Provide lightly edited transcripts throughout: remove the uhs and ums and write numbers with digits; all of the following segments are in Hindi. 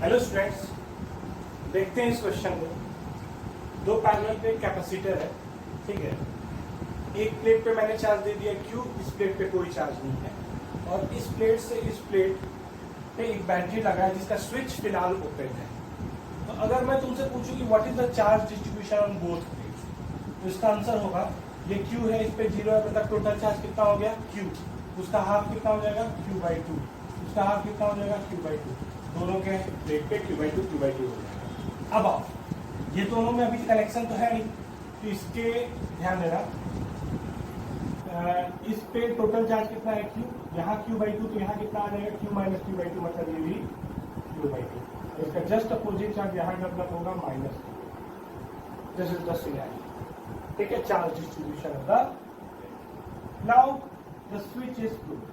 हेलो स्टूडेंट्स, देखते हैं इस क्वेश्चन को। दो पैरेलल पे कैपेसिटर है, ठीक है। एक प्लेट पे मैंने चार्ज दे दिया Q, इस प्लेट पे कोई चार्ज नहीं है और इस प्लेट से इस प्लेट पे एक बैटरी लगा है जिसका स्विच फिलहाल ओपन है। तो अगर मैं तुमसे पूछूं कि what is the charge distribution on both plates, तो इसका आंसर होगा ये Q है, इस पे 0 है, मतलब टोटल चार्ज कितना हो गया Q। उसका हाफ कितना हो जाएगा Q/2, उसका हाफ कितना हो जाएगा Q/2। दोनों के प्लेट पे Q/2 हो जाएगा। अब आओ, ये दोनों में अभी कनेक्शन तो है नहीं, तो इसके ध्यान देना, इस पे टोटल चार्ज कितना है Q, यहाँ Q/2, तो यहाँ कितना आ जाएगा Q - Q/2, मतलब ये भी Q/2। इसका जस्ट अपोजिट चार्ज यहाँ डेवलप होगा minus. This is the scenario, ठीक है, charge distribution of the. Now the switch is closed.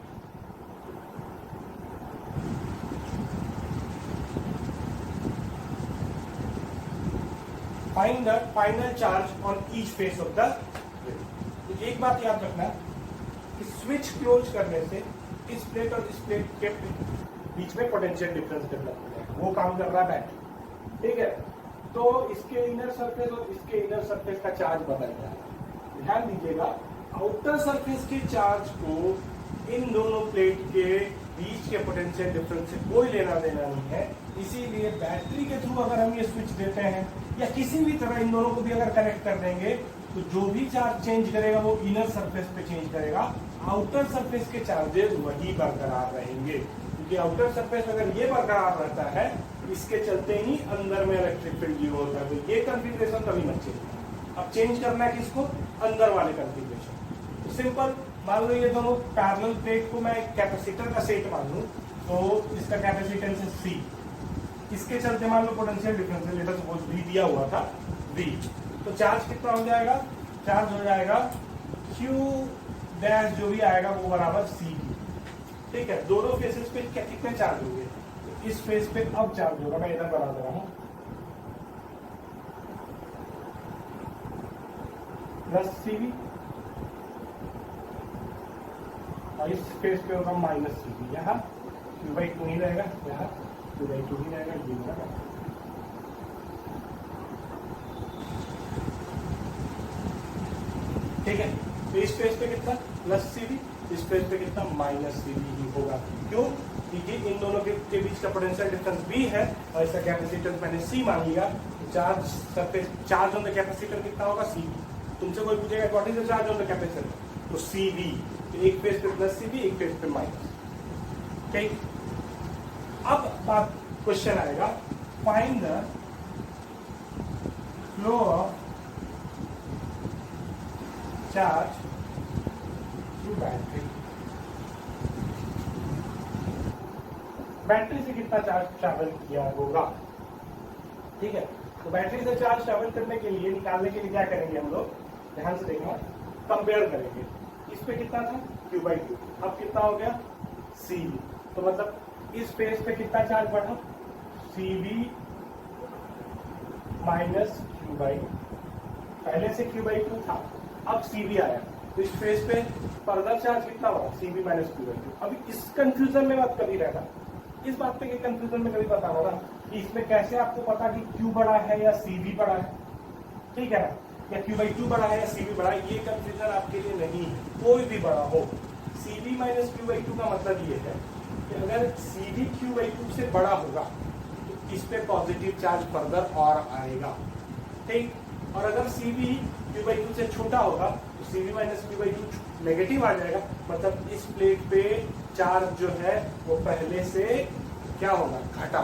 Find the final charge on each face of the plate। तो एक बात याद रखना कि स्विच क्लोज करने से इस प्लेट और इस प्लेट के बीच में पोटेंशियल डिफरेंस डेवलप हो जाएगा, वो काम कर रहा है बैटरी, ठीक है। तो इसके इनर सरफेस और इसके इनर सरफेस का चार्ज बदल जाएगा। ध्यान दीजिएगा, आउटर सरफेस के चार्ज को इन दोनों प्लेट के बीच के पोटेंशियल डिफरेंस से कोई लेना देना नहीं है। इसीलिए बैटरी के थ्रू अगर हम ये स्विच देते हैं या किसी भी तरह इन दोनों को भी अगर कनेक्ट कर देंगे, तो जो भी चार्ज चेंज करेगा वो इनर सरफेस पे चेंज करेगा, आउटर सरफेस के चार्जेस वही बरकरार रहेंगे। क्योंकि आउटर सरफेस अगर ये बरकरार रहता है, इसके चलते ही अंदर में इलेक्ट्रिक फील्ड जीरो होता है। तो ये कॉन्फ़िगरेशन कभी मत चेंज। अब चेंज करना है किसको? अंदर वाले कॉन्फ़िगरेशन। तो सिंपल, मान लो ये दोनों पैरेलल प्लेट को मैं कैपेसिटर का सेट मान लूं, तो इसका कैपेसिटेंस है C। इसके चलते मान लो पोटेंशियल डिफरेंस है, लेट अस सपोज V दिया हुआ था V, तो चार्ज कितना हो जाएगा? चार्ज हो जाएगा Q डैश जो भी आएगा वो बराबर C, ठीक है। दोनों फेसेस पे कितने चार्ज होंगे? तो इस फेस पे अब चार्ज होगा, मैं इधर बना दे रहा हूं, प्लस CV, और इस फेस पे होगा माइनस CV। यहाँ Q/2 ही रहेगा, यहाँ Q/2 ही रहेगा, ये रहेगा, ठीक है। तो इस फेस पे कितना? प्लस CV, इस फेस पे कितना? माइनस CV ही होगा। क्यों? क्योंकि इन दोनों के बीच का पोटेंशियल डिफरेंस B है और इसका कैपेसिटेंस मैंने C मान लिया। Charge surface, charge on the capacitor कितना होगा? CV। तुमसे कोई पूछेगा what is the charge on the capacitor, तो CV। तो एक फेस पे प्लस CV, एक फेस पे माइनस, ठीक। अब बात क्वेश्चन आएगा, find the flow of charge through battery. Battery से कितना चार्ज ट्रैवल किया होगा, ठीक है। तो बैटरी से चार्ज ट्रैवल करने के लिए, निकालने के लिए क्या करेंगे हम लोग? ध्यान से देखना, कंपेयर करेंगे। इस पे कितना था? Q/2, अब कितना हो गया? CV। तो मतलब इस फेस पे कितना चार्ज बढ़ा? CV minus Q/2। पहले से Q/2 था, अब CV आया, तो इस फेस पे फर्दर चार्ज कितना बढ़ा? CV minus Q/2। अभी इस कंफ्यूजन में मत कभी रहना, इस बात पे कंफ्यूजन में कभी बताना ना कि इसमें कैसे आपको पता कि Q बड़ा है या CV बड़ा है, ठीक है ना, या Q/2 बड़ा है या CV बड़ा है, ये कंफ्यूजन आपके लिए नहीं है। कोई भी बड़ा हो, CV माइनस Q/2 का मतलब ये है कि अगर CV Q/2 से बड़ा होगा तो इस पे पॉजिटिव चार्ज फर्दर और आएगा, ठीक। और अगर CV Q/2 से छोटा होगा तो CV माइनस Q/2 नेगेटिव आ जाएगा, मतलब इस प्लेट पे चार्ज जो है वो पहले से क्या होगा? घटा।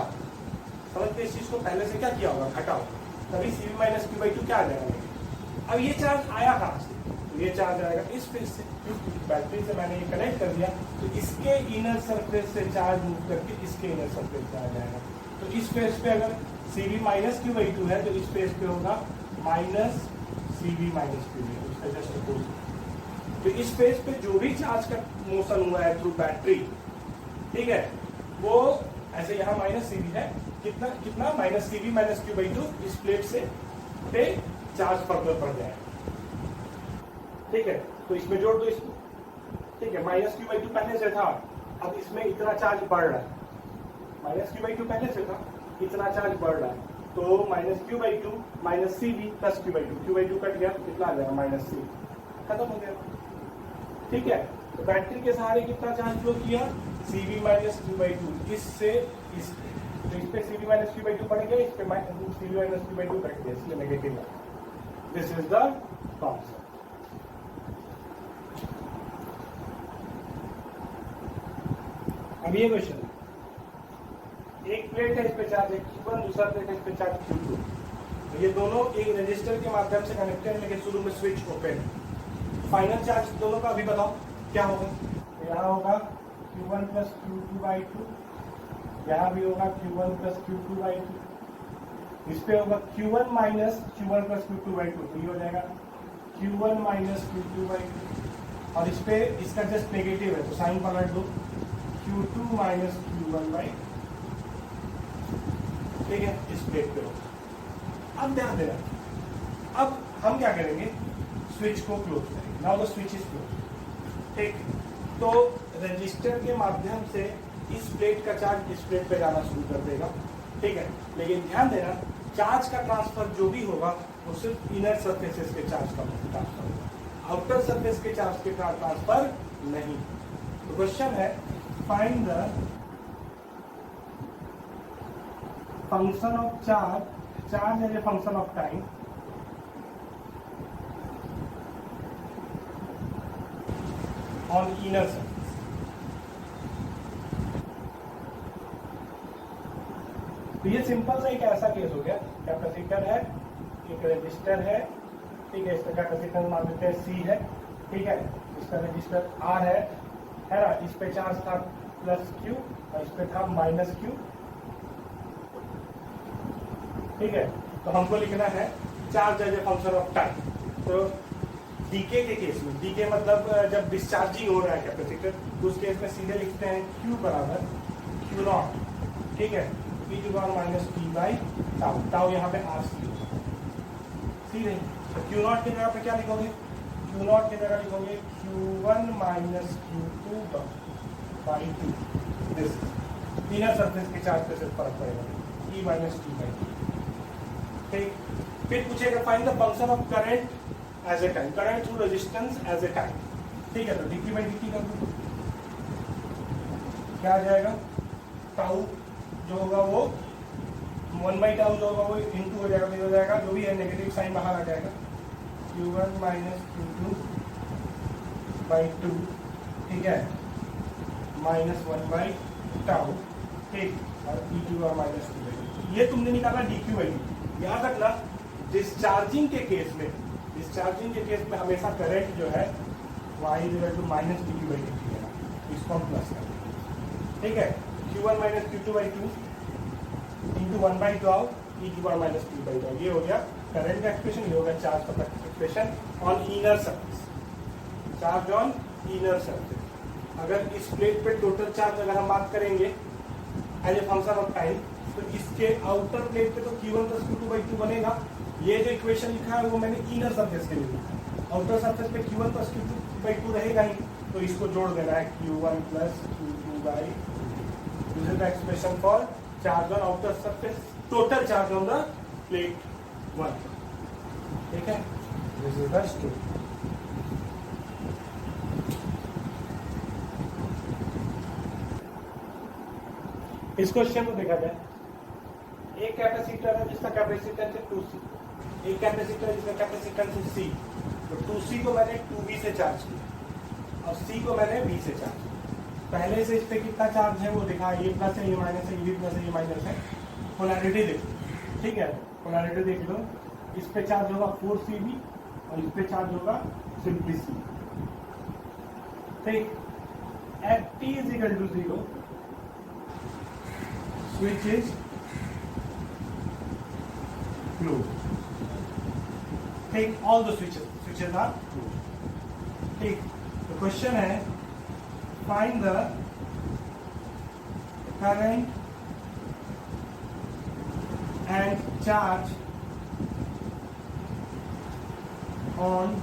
समझते इस चीज को? पहले से क्या किया होगा? घटा होगा, तभी CV माइनस Q/2 क्या आ जाएगा? अब ये चार्ज आया कहाँ से? तो ये चार्ज आएगा इस फेस से, बैटरी से मैंने ये कनेक्ट कर दिया, तो इसके इनर सरफेस से चार्ज मूव करके इसके इनर सरफेस पे आ जाएगा। तो इस फेस पे अगर CV माइनस Q/2 है, तो इस फेस पे होगा माइनस CV माइनस Q/2, इसका जस्ट अपोजिट। तो इस फेस पे जो भी चार्ज का मोशन हुआ है थ्रू बैटरी, ठीक है, वो ऐसे यहाँ माइनस CV है, कितना कितना? माइनस CV माइनस Q/2, इस प्लेट से पे चार्ज फर्दर बढ़ जाएगा, ठीक है। तो इसमें जोड़ दो इसको, ठीक है। माइनस Q/2 पहले से था, अब इसमें इतना चार्ज बढ़ रहा है, माइनस Q/2 पहले से था, इतना चार्ज बढ़ रहा है, तो minus Q by two minus C B plus Q by two cut गया, कितना आ जाएगा माइनस सी, खत्म हो गया। ठीक है, तो बैटरी के सहारे कितना चार्ज फ्लो किया, C B minus Q by two, इससे इस तो इस पे C B minus Q by two पड़ गया, इस पे C B minus Q by two cut गया, इसलिए नेगेटिव है। This is the concept. अब ये क्वेश्चन, एक प्लेट है इस पे चार्ज है Q1, दूसरा प्लेट है इस पे चार्ज Q2, तो ये दोनों एक रजिस्टर के माध्यम से कनेक्टेड, लेकिन शुरू में स्विच ओपन। फाइनल चार्ज दोनों का अभी बताओ क्या होगा, तो यहाँ होगा Q1 plus Q2 by to, यहाँ भी होगा Q1 plus Q2 by to, इस पे होगा Q1 minus Q1 plus Q2 by to, तो ये हो जाएगा Q1 minus Q2 by to, और इस पे इसका जस्ट नेगेटिव है तो साइन पलट दो, Q2 माइनस Q1 बाई, ठीक है, इस प्लेट पे होगा। अब ध्यान देना, अब हम क्या करेंगे, स्विच को क्लोज करेंगे, now the switch is close. ठीक, तो रजिस्टर के माध्यम से इस प्लेट का चार्ज इस प्लेट पे जाना शुरू कर देगा। ठीक है, लेकिन ध्यान देना, चार्ज का ट्रांसफर जो भी होगा वो सिर्फ इनर सरफेसेस के चार्ज का ट्रांसफर होगा, आउटर सरफेस के चार्ज के ट्रांसफर नहीं। तो क्वेश्चन है, find the function of charge as a function of time on inner surface. तो ये सिंपल सा एक ऐसा केस हो गया, कैपेसिटर है, एक रजिस्टर है, ठीक है, इसका कैपेसिटर मान लेते हैं C है, ठीक है, इसका रजिस्टर R है ना, इस पे चार्ज था प्लस Q और इस पे था माइनस Q। ठीक है, तो हमको लिखना है charge as a function of time. तो डीके के केस में, डीके मतलब जब डिस्चार्जिंग हो रहा है कैपेसिटर, तो उस केस में सीधे लिखते हैं Q बराबर Q नॉट, ठीक है, e to power minus T by tau, tau यहाँ पे आर सी सीधे। तो Q नॉट की जगह पे क्या लिखोगे, Q नॉट की जगह लिखोगे Q1 minus Q2 by two, this inner surface के चार्ज पे सिर्फ फर्क पड़ेगा, E minus T by two. ठीक, फिर पूछेगा find the function of current as a time, current through resistance as a time. ठीक है, तो डी बाई डी कर दो, क्या आ जाएगा, टाउ जो होगा वो 1 बाई टाउ जो होगा वो इनटू हो जाएगा, हो जाएगा, जो भी है नेगेटिव साइन बाहर आ जाएगा, Q1 minus Q2 by two, ठीक है, माइनस 1 बाई टाउ, ठीक, और ई टू और माइनस टू बाई। ये तुमने निकाला डी क्यू बाई डी। याद रखना, डिस्चार्जिंग के केस में हमेशा करंट जो है Y equal to minus D Q by D है, इसको हम प्लस करेंगे। ठीक है, Q1 minus Q2 by two into 1 by tau E to power minus T by tau, ये हो गया करंट का एक्सप्रेशन, ये हो गया चार्ज का expression on inner surface, charge on inner surface. अगर इस प्लेट पे टोटल चार्ज अगर हम बात करेंगे as a function of time, तो इसके आउटर प्लेट पे तो Q1 plus Q2 by to बनेगा। ये जो इक्वेशन लिखा है वो मैंने इनर सरफेस के लिए लिखा, आउटर सरफेस पे Q1 plus Q2 by to रहेगा ही, तो इसको जोड़ देना है Q1 plus Q2 by, this is the expression for charge on outer surface, total charge on the plate 1। ठीक है, दिस इज द स्टोरी। इस क्वेश्चन को देखा जाए, एक कैपेसिटर है जिसका कैपेसिटेंस है 2C, एक कैपेसिटर जिसका कैपेसिटेंस है C, तो 2C को मैंने 2B से चार्ज किया और C को मैंने B से चार्ज किया। पहले से इस पे कितना चार्ज है वो देखा, ये प्लस है, ये माइनस है, ये भी प्लस है, ये माइनस है। पोलैरिटी देखो, ठीक है, पोलैरिटी देख लो, इस पे चार्ज होगा 4CB और इस पे चार्ज होगा सिंपली C। ठीक, at T is equal to 0 switch is closed. Take all the switches are closed. Take the question है, find the current and charge on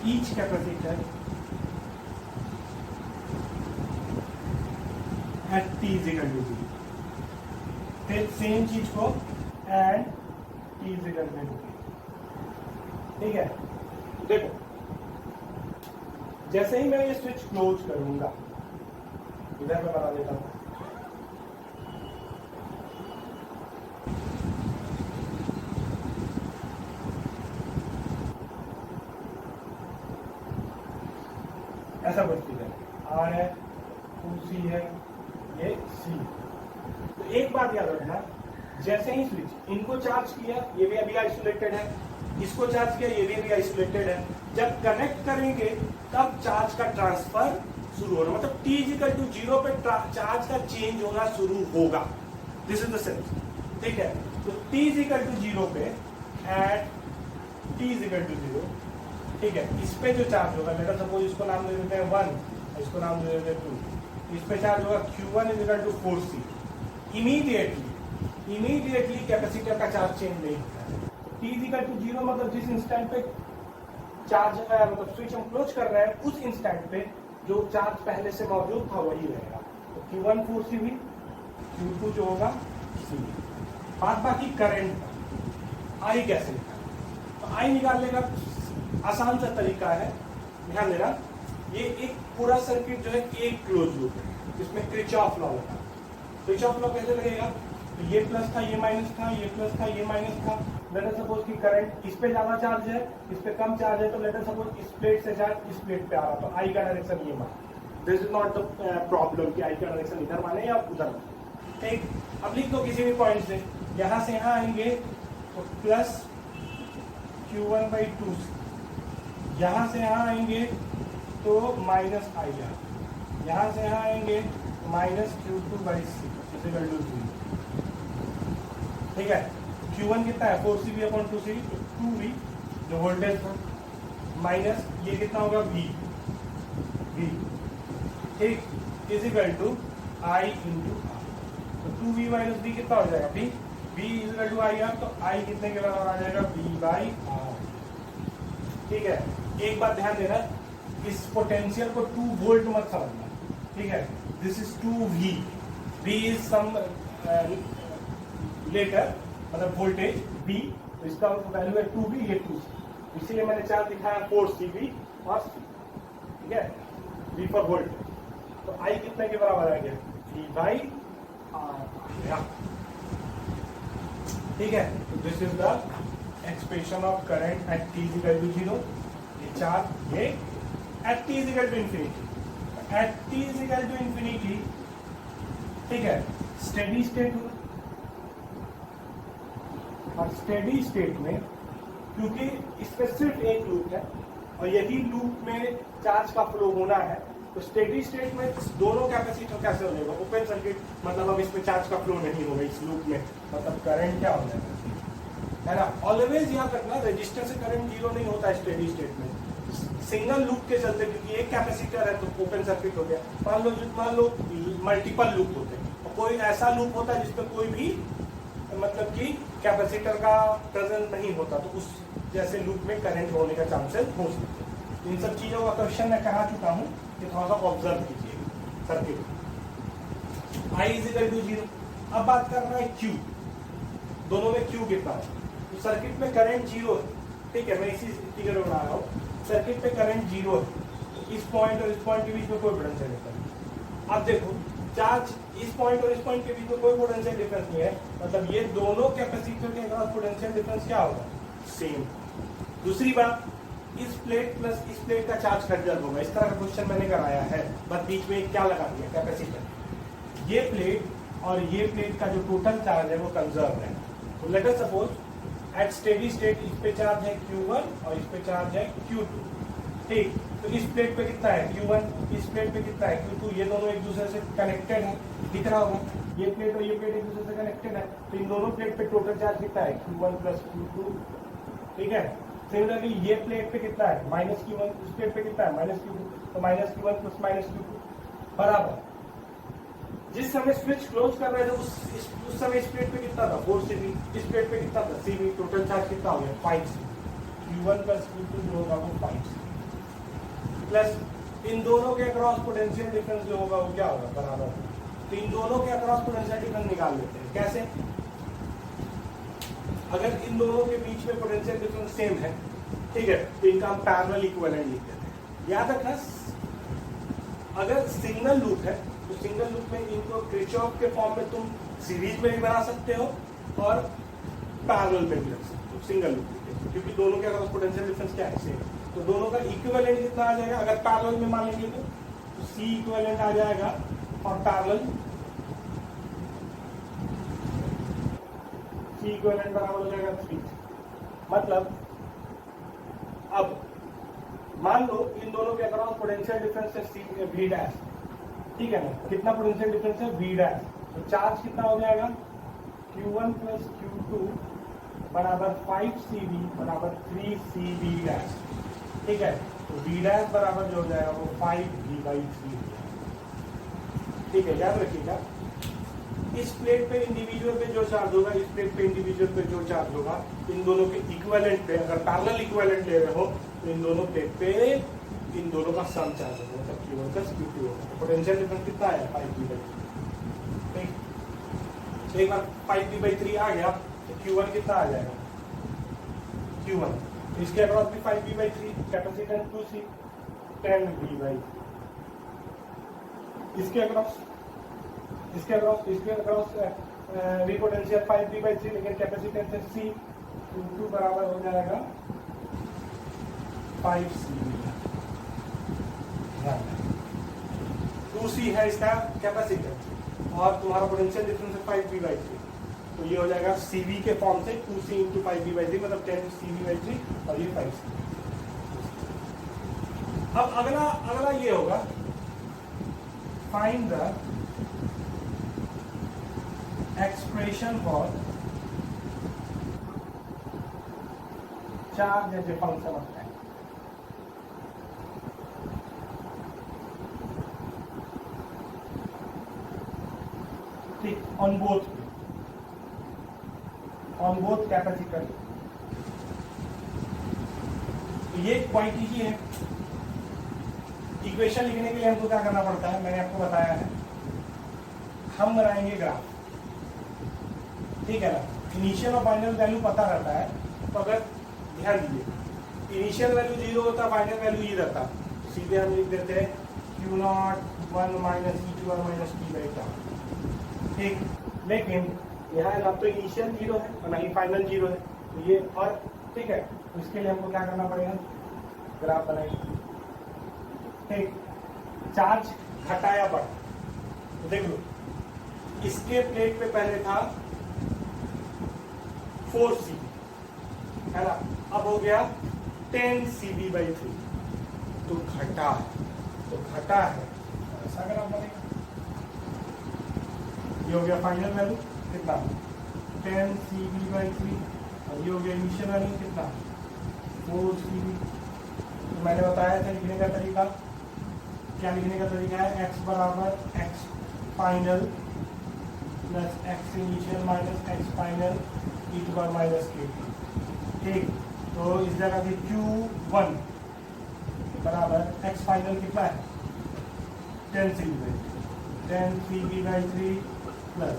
each capacitor at T is equal to 0। फिर सेम चीज को end T is equal to 2। ठीक है, देखो जैसे ही मैं ये स्विच क्लोज करूंगा, इधर मैं बना देता हूं, ऐसा कुछ चीज है, आर है, 2C है, ये C। तो एक बात याद रखना, जैसे ही स्विच इनको चार्ज किया, ये भी अभी आइसोलेटेड है, इसको चार्ज किया, ये भी अभी आइसोलेटेड है, जब कनेक्ट करेंगे तब चार्ज का ट्रांसफर शुरू होना, मतलब t इक्वल टू 0 पे चार्ज का चेंज होना शुरू होगा। This is the sense. ठीक है, तो t इक्वल टू 0 पे एट t इक्वल टू 0, ठीक है, इस पे जो चार्ज होगा, लेट अस सपोज इसको नाम दे देते हैं 1, इसको नाम दे देते हैं 2, इस पे चार्ज होगा Q1 equal to 4C। Immediately capacitor का चार्ज चेंज नहीं होता है। t इक्वल टू 0 मतलब जिस इंस्टेंट पे चार्ज मतलब स्विच हम क्लोज कर रहे हैं, उस इंस्टेंट पे जो चार्ज पहले से मौजूद था वही रहेगा। तो Q1 4C भी, Q2 जो होगा C। बात बाकी करंट का, I कैसे निकालना? तो I निकालने का आसान सा तरीका है, ध्यान देना, ये एक पूरा सर्किट जो है एक क्लोज लूप है, जिसमें किरचॉफ लॉ होता है। किरचॉफ लॉ कैसे लगेगा? तो ये प्लस था, ये माइनस था, ये प्लस था, ये माइनस था। लेट अस सपोज कि करंट इस पे ज्यादा चार्ज है, इस पे कम चार्ज है, तो लेट अस सपोज इस प्लेट से चार्ज इस प्लेट पे आ रहा, तो आई का डायरेक्शन ये माने। This is not the problem कि आई का डायरेक्शन इधर माने या उधर माने। ठीक, अब लिख दो किसी भी पॉइंट से, यहां से यहां आएंगे तो प्लस Q1/2C, यहां से यहां आएंगे तो माइनस आई आर, यहां से यहां आएंगे माइनस Q2/C इक्वल टू 0। ठीक है, Q1 कितना है 4CB/2C, 2V जो वोल्टेज था, माइनस ये कितना होगा V, ठीक, is equal to I into R. तो 2V माइनस V कितना हो जाएगा V is equal to I R, तो I कितने के बराबर आ जाएगा V/R। ठीक है, एक बात ध्यान देना, इस पोटेंशियल को 2 वोल्ट मत समझना। ठीक है, this is 2V, V is some letter, मतलब वोल्टेज V, तो इसका वैल्यू है 2V, ये 2C, इसीलिए मैंने चार्ज दिखाया 4CB और C। ठीक है, V फॉर वोल्ट, तो I कितने के बराबर आ गया V/R। ठीक है, तो this is the expression of current at t equal to 0। ये चार्ज ये at t equal to infinity, at t equal to infinity, ठीक है, स्टेडी स्टेट हो, और स्टेडी स्टेट में क्योंकि इसमें सिर्फ एक लूप है और यही लूप में चार्ज का फ्लो होना है, तो स्टेडी स्टेट में दोनों कैपेसिटर कैसे हो जाएगा? ओपन सर्किट, मतलब अब इसमें चार्ज का फ्लो नहीं होगा इस लूप में, मतलब करंट क्या हो जाएगा, है ना। ऑलवेज याद रखना, रजिस्टर से करंट 0 नहीं होता है स्टेडी स्टेट में, सिंगल लूप के चलते, क्योंकि एक कैपेसिटर है तो ओपन सर्किट हो गया। मान लो मल्टीपल लूप होते हैं, और कोई ऐसा लूप होता है जिसमें कोई भी मतलब कि कैपेसिटर का प्रेजेंस नहीं होता, तो उस जैसे लूप में करंट होने का चांसेस हो सकते हैं। इन सब चीजों का क्वेश्चन मैं कहा चुका हूँ कि थोड़ा सा ऑब्जर्व कीजिए circuit. I is equal to 0। अब बात कर रहा है Q, दोनों में Q कितना है, तो सर्किट में करंट 0 है। ठीक है, मैं इसी फिगर बना रहा हूँ, सर्किट पे करंट 0 है, तो इस पॉइंट और इस पॉइंट के बीच में कोई पोटेंशियल डिफरेंस नहीं। अब देखो, चार्ज इस पॉइंट और इस पॉइंट के बीच में कोई पोटेंशियल डिफरेंस नहीं है, मतलब ये दोनों कैपेसिटर के अक्रॉस पोटेंशियल डिफरेंस क्या होगा, सेम। दूसरी बात, इस प्लेट प्लस इस प्लेट का चार्ज कंजर्व होगा, इस तरह का क्वेश्चन मैंने कराया है, बस बीच में क्या लगा दिया, कैपेसिटर। ये प्लेट और ये प्लेट का जो टोटल चार्ज है वो कंजर्व है। तो let us suppose at steady state इस पे चार्ज है Q1 और इस पे चार्ज है Q2। ठीक, तो इस प्लेट पे कितना है Q1, इस प्लेट पे कितना है Q2, ये दोनों एक दूसरे से कनेक्टेड है, दिख रहा होगा, ये प्लेट और ये प्लेट एक दूसरे से कनेक्टेड है, तो इन दोनों प्लेट पे टोटल चार्ज कितना है Q1 प्लस Q2। ठीक है, सिमिलरली ये प्लेट पे कितना है माइनस Q1, इस प्लेट पे कितना है माइनस Q2, तो minus Q1 plus minus Q2 बराबर। जिस समय स्विच क्लोज कर रहे थे उस समय इस प्लेट पे कितना था 4CB, इस प्लेट पे कितना था CB, टोटल चार्ज कितना हो गया 5CB। Q1 प्लस Q2 जो होगा वो 5CB प्लस इन दोनों के अक्रॉस पोटेंशियल डिफरेंस जो होगा वो क्या होगा, बराबर। तो इन दोनों के अक्रॉस पोटेंशियल डिफरेंस निकाल लेते हैं। कैसे? अगर इन दोनों के बीच में पोटेंशियल डिफरेंस सेम है, ठीक है, तो इनका हम पैरेलल इक्विवेलेंट लिख देते हैं। याद रखना, अगर सिंगल लूप है तो सिंगल लूप में इनको किरचॉफ के फॉर्म में तुम सीरीज में भी बना सकते हो और पैरेलल में भी रख सकते हो सिंगल लूप में, क्योंकि दोनों के अक्रॉस पोटेंशियल डिफरेंस क्या है, सेम। तो दोनों का इक्विवेलेंट कितना आ जाएगा? अगर पैरेलल में मान लेंगे तो सी इक्विवेलेंट आ जाएगा और पैरेलल सी इक्विवेलेंट बराबर हो जाएगा 3। मतलब अब मान लो इन दोनों के अक्रॉस पोटेंशियल डिफरेंस है सी वी डैश, ठीक है ना? कितना पोटेंशियल डिफरेंस है? V dash. तो चार्ज कितना हो जाएगा? Q1 प्लस Q2 बराबर 5CV बराबर 3CV डैश, ठीक है? तो V डैश बराबर जो हो जाएगा वो 5V/3, ठीक है? याद रखिएगा, इस प्लेट पे इंडिविजुअल पे जो चार्ज होगा, इस प्लेट पे इंडिविजुअल पे जो चार्ज होगा, इन दोनों के इक्विवेलेंट पे, अगर पैरेलल इक्विवेलेंट ले रहे हो तो इन दोनों प्लेट पे इन दोनों का सम चार्ज होगा, मतलब Q1 प्लस Q2 होगा। पोटेंशियल डिफरेंस कितना है? 5V/3। ठीक, एक बार 5V/3 आ गया तो Q1 कितना आ जाएगा? Q1, तो इसके अक्रॉस भी 5V/3, कैपेसिटेंस 2C 10V/3। इसके अक्रॉस वी पोटेंशियल 5V/3, लेकिन कैपेसिटेंस है C, Q2 बराबर हो जाएगा 5CV। 2C है इसका कैपेसिटेंस और तुम्हारा पोटेंशियल डिफरेंस है 5V/3, तो ये हो जाएगा CV के फॉर्म से 2C इंटू 5V/3, मतलब 10CV/3 और ये 5C। अब अगला ये होगा, find the expression for charge as a function of time. ठीक, ऑन बोथ कैपेसिटर। ये क्वाइट इजी है। इक्वेशन लिखने के लिए हमको क्या करना पड़ता है, मैंने आपको बताया है, हम बनाएंगे ग्राफ, ठीक है ना? इनिशियल और फाइनल वैल्यू पता रहता है, तो अगर ध्यान दीजिए, इनिशियल वैल्यू 0 होता, फाइनल वैल्यू ये रहता, तो सीधे हम लिख देते हैं Q0 1 minus E2 minus T/τ। ठीक, लेकिन यहाँ ना तो इनिशियल 0 है और ना ही फाइनल 0 है, तो ये और ठीक है, तो इसके लिए हमको क्या करना पड़ेगा? ग्राफ बनाएंगे। ठीक, चार्ज घटाया बढ़ा, तो देख लो, इसके प्लेट पे पहले था 4C, है ना? अब हो गया 10CV/3, तो घटा है, ऐसा ग्राफ बनेगा। ये हो गया फाइनल वैल्यू कितना? 10CV/3, और ये हो गया इनिशियल वैल्यू कितना? 4CV। तो मैंने बताया था लिखने का तरीका, क्या लिखने का तरीका है? x बराबर x final plus x initial minus x final e² minus kt। ठीक, तो इस जगह पे Q1 बराबर x फाइनल कितना है? 10CV/3 plus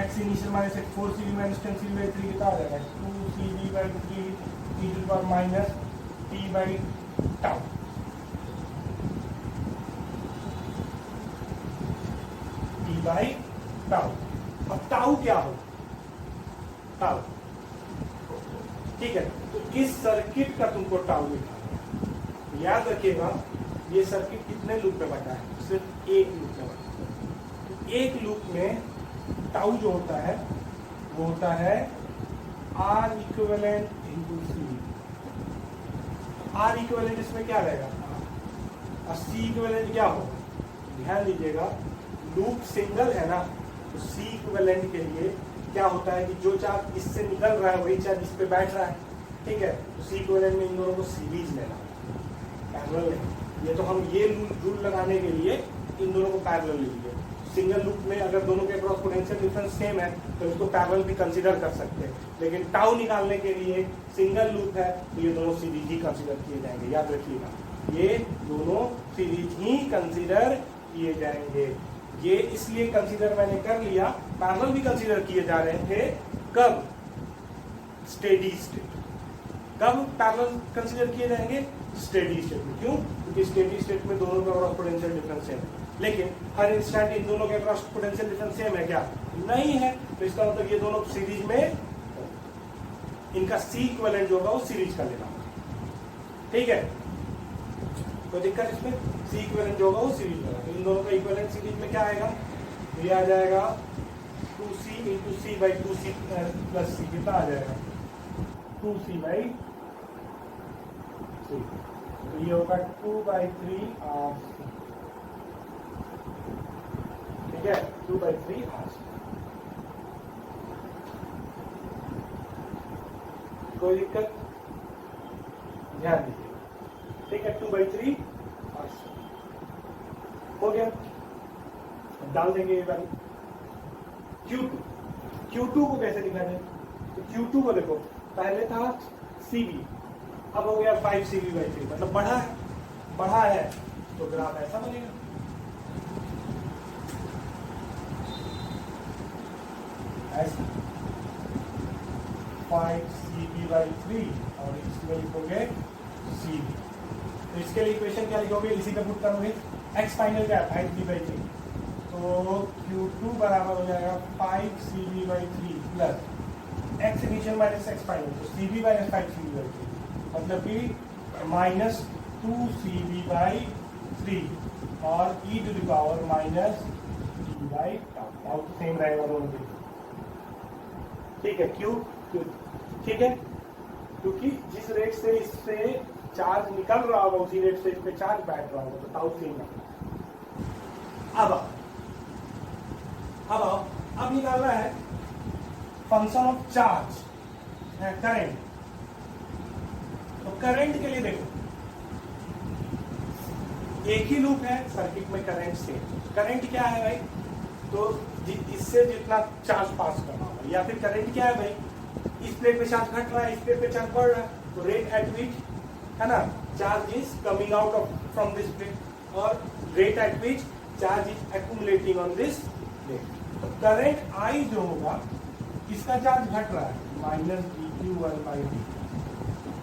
x initial minus 4CV minus 10CV/3 कितना आ जाएगा? 2CV/3 e² minus t/τ। t/τ। अब टाउ क्या हो? टाउ, ठीक है, तो इस सर्किट का तुमको टाउ निकालना है। याद रखिएगा, ये सर्किट कितने लूप में बटा है? सिर्फ एक लूप में बटा है। तो एक लूप में टाउ जो होता है वो होता है R equivalent into C। R equivalent इसमें क्या रहेगा? और C इक्विवेलेंट क्या होगा? ध्यान दीजिएगा, लूप सिंगल है ना, तो C इक्विवेलेंट के लिए क्या होता है कि जो चार्ज इससे निकल रहा है वही चार्ज इस पे बैठ रहा है, ठीक है? तो C इक्विवेलेंट में इन दोनों को सीरीज लेना, पैरेलल नहीं। ये तो हम ये रूल लगाने के लिए इन दोनों को पैरेलल लीजिए। सिंगल लूप में अगर दोनों के अक्रॉस पोटेंशियल डिफरेंस सेम है तो इसको पैरेलल भी कंसीडर कर सकते हैं, लेकिन टाउ निकालने के लिए सिंगल लूप है तो ये दोनों सीरीज ही कंसीडर किए जाएंगे। याद रखिएगा, ये दोनों सीरीज ही कंसीडर किए जाएंगे। ये इसलिए कंसीडर मैंने कर लिया, पैरेलल भी कंसीडर किए जा रहे थे। कब? Steady state. कब पैरेलल कंसीडर किए जाएंगे? स्टेडी स्टेट में। क्यों? क्योंकि स्टेडी स्टेट में दोनों के अक्रॉस पोटेंशियल डिफरेंस सेम है। लेकिन हर इंस्टेंट इन दोनों के अक्रॉस पोटेंशियल डिफरेंस सेम है क्या? नहीं है। तो इसका मतलब ये दोनों सीरीज में, इनका सी इक्विवेलेंट जो होगा वो सीरीज का लेना होगा। ठीक है, कोई दिक्कत इसमें? सी इक्विवेलेंट जो होगा वो सीरीज में, तो इन दोनों का इक्विवेलेंट सीरीज में क्या आएगा? ये आ जाएगा 2c into C by 2c plus C. कितना आ जाएगा? 2c by 3। तो ये होगा 2/3 RC। ठीक है, 2/3 RC। कोई दिक्कत? ध्यान दीजिए। ठीक है, 2/3 RC हो गया। डाल देंगे ये वाली Q2 को कैसे लिखा जाए? तो Q2 को देखो, पहले था CV, अब हो गया 5CV/3, मतलब बढ़ा है तो ग्राफ ऐसा बनेगा। ऐसा 5CV/3 और इसमें लिखोगे CV। तो इसके लिए इक्वेशन क्या लिखोगे? इसी का पुट करोगे। x फाइनल क्या है? 5CV/3। तो Q2 बराबर हो जाएगा 5CV/3 plus x initial minus x final, तो CV माइनस 5CV/3, मतलब कि माइनस 2CV/3 और e to the power minus t/τ। और सेम रहेगा दोनों के। ठीक है, क्यों? ठीक है, क्योंकि जिस रेट से इससे चार्ज निकल रहा होगा उसी रेट से इस पे चार्ज बैठ रहा होगा, तो टाउ सेम है। अब निकालना है फंक्शन ऑफ चार्ज करंट। तो करंट के लिए देखो, एक ही लूप है सर्किट में, करंट से। करंट क्या है भाई? तो इससे जितना चार्ज पास करना होगा, या फिर करंट क्या है भाई? इस प्लेट पे चार्ज घट रहा है, इस प्लेट पे चार्ज बढ़ रहा है, तो रेट एट विच, है ना, charge is coming out of from this plate, और rate at which charge is accumulating on this plate. तो करंट आई जो होगा, इसका चार्ज घट रहा है, माइनस dq1/dt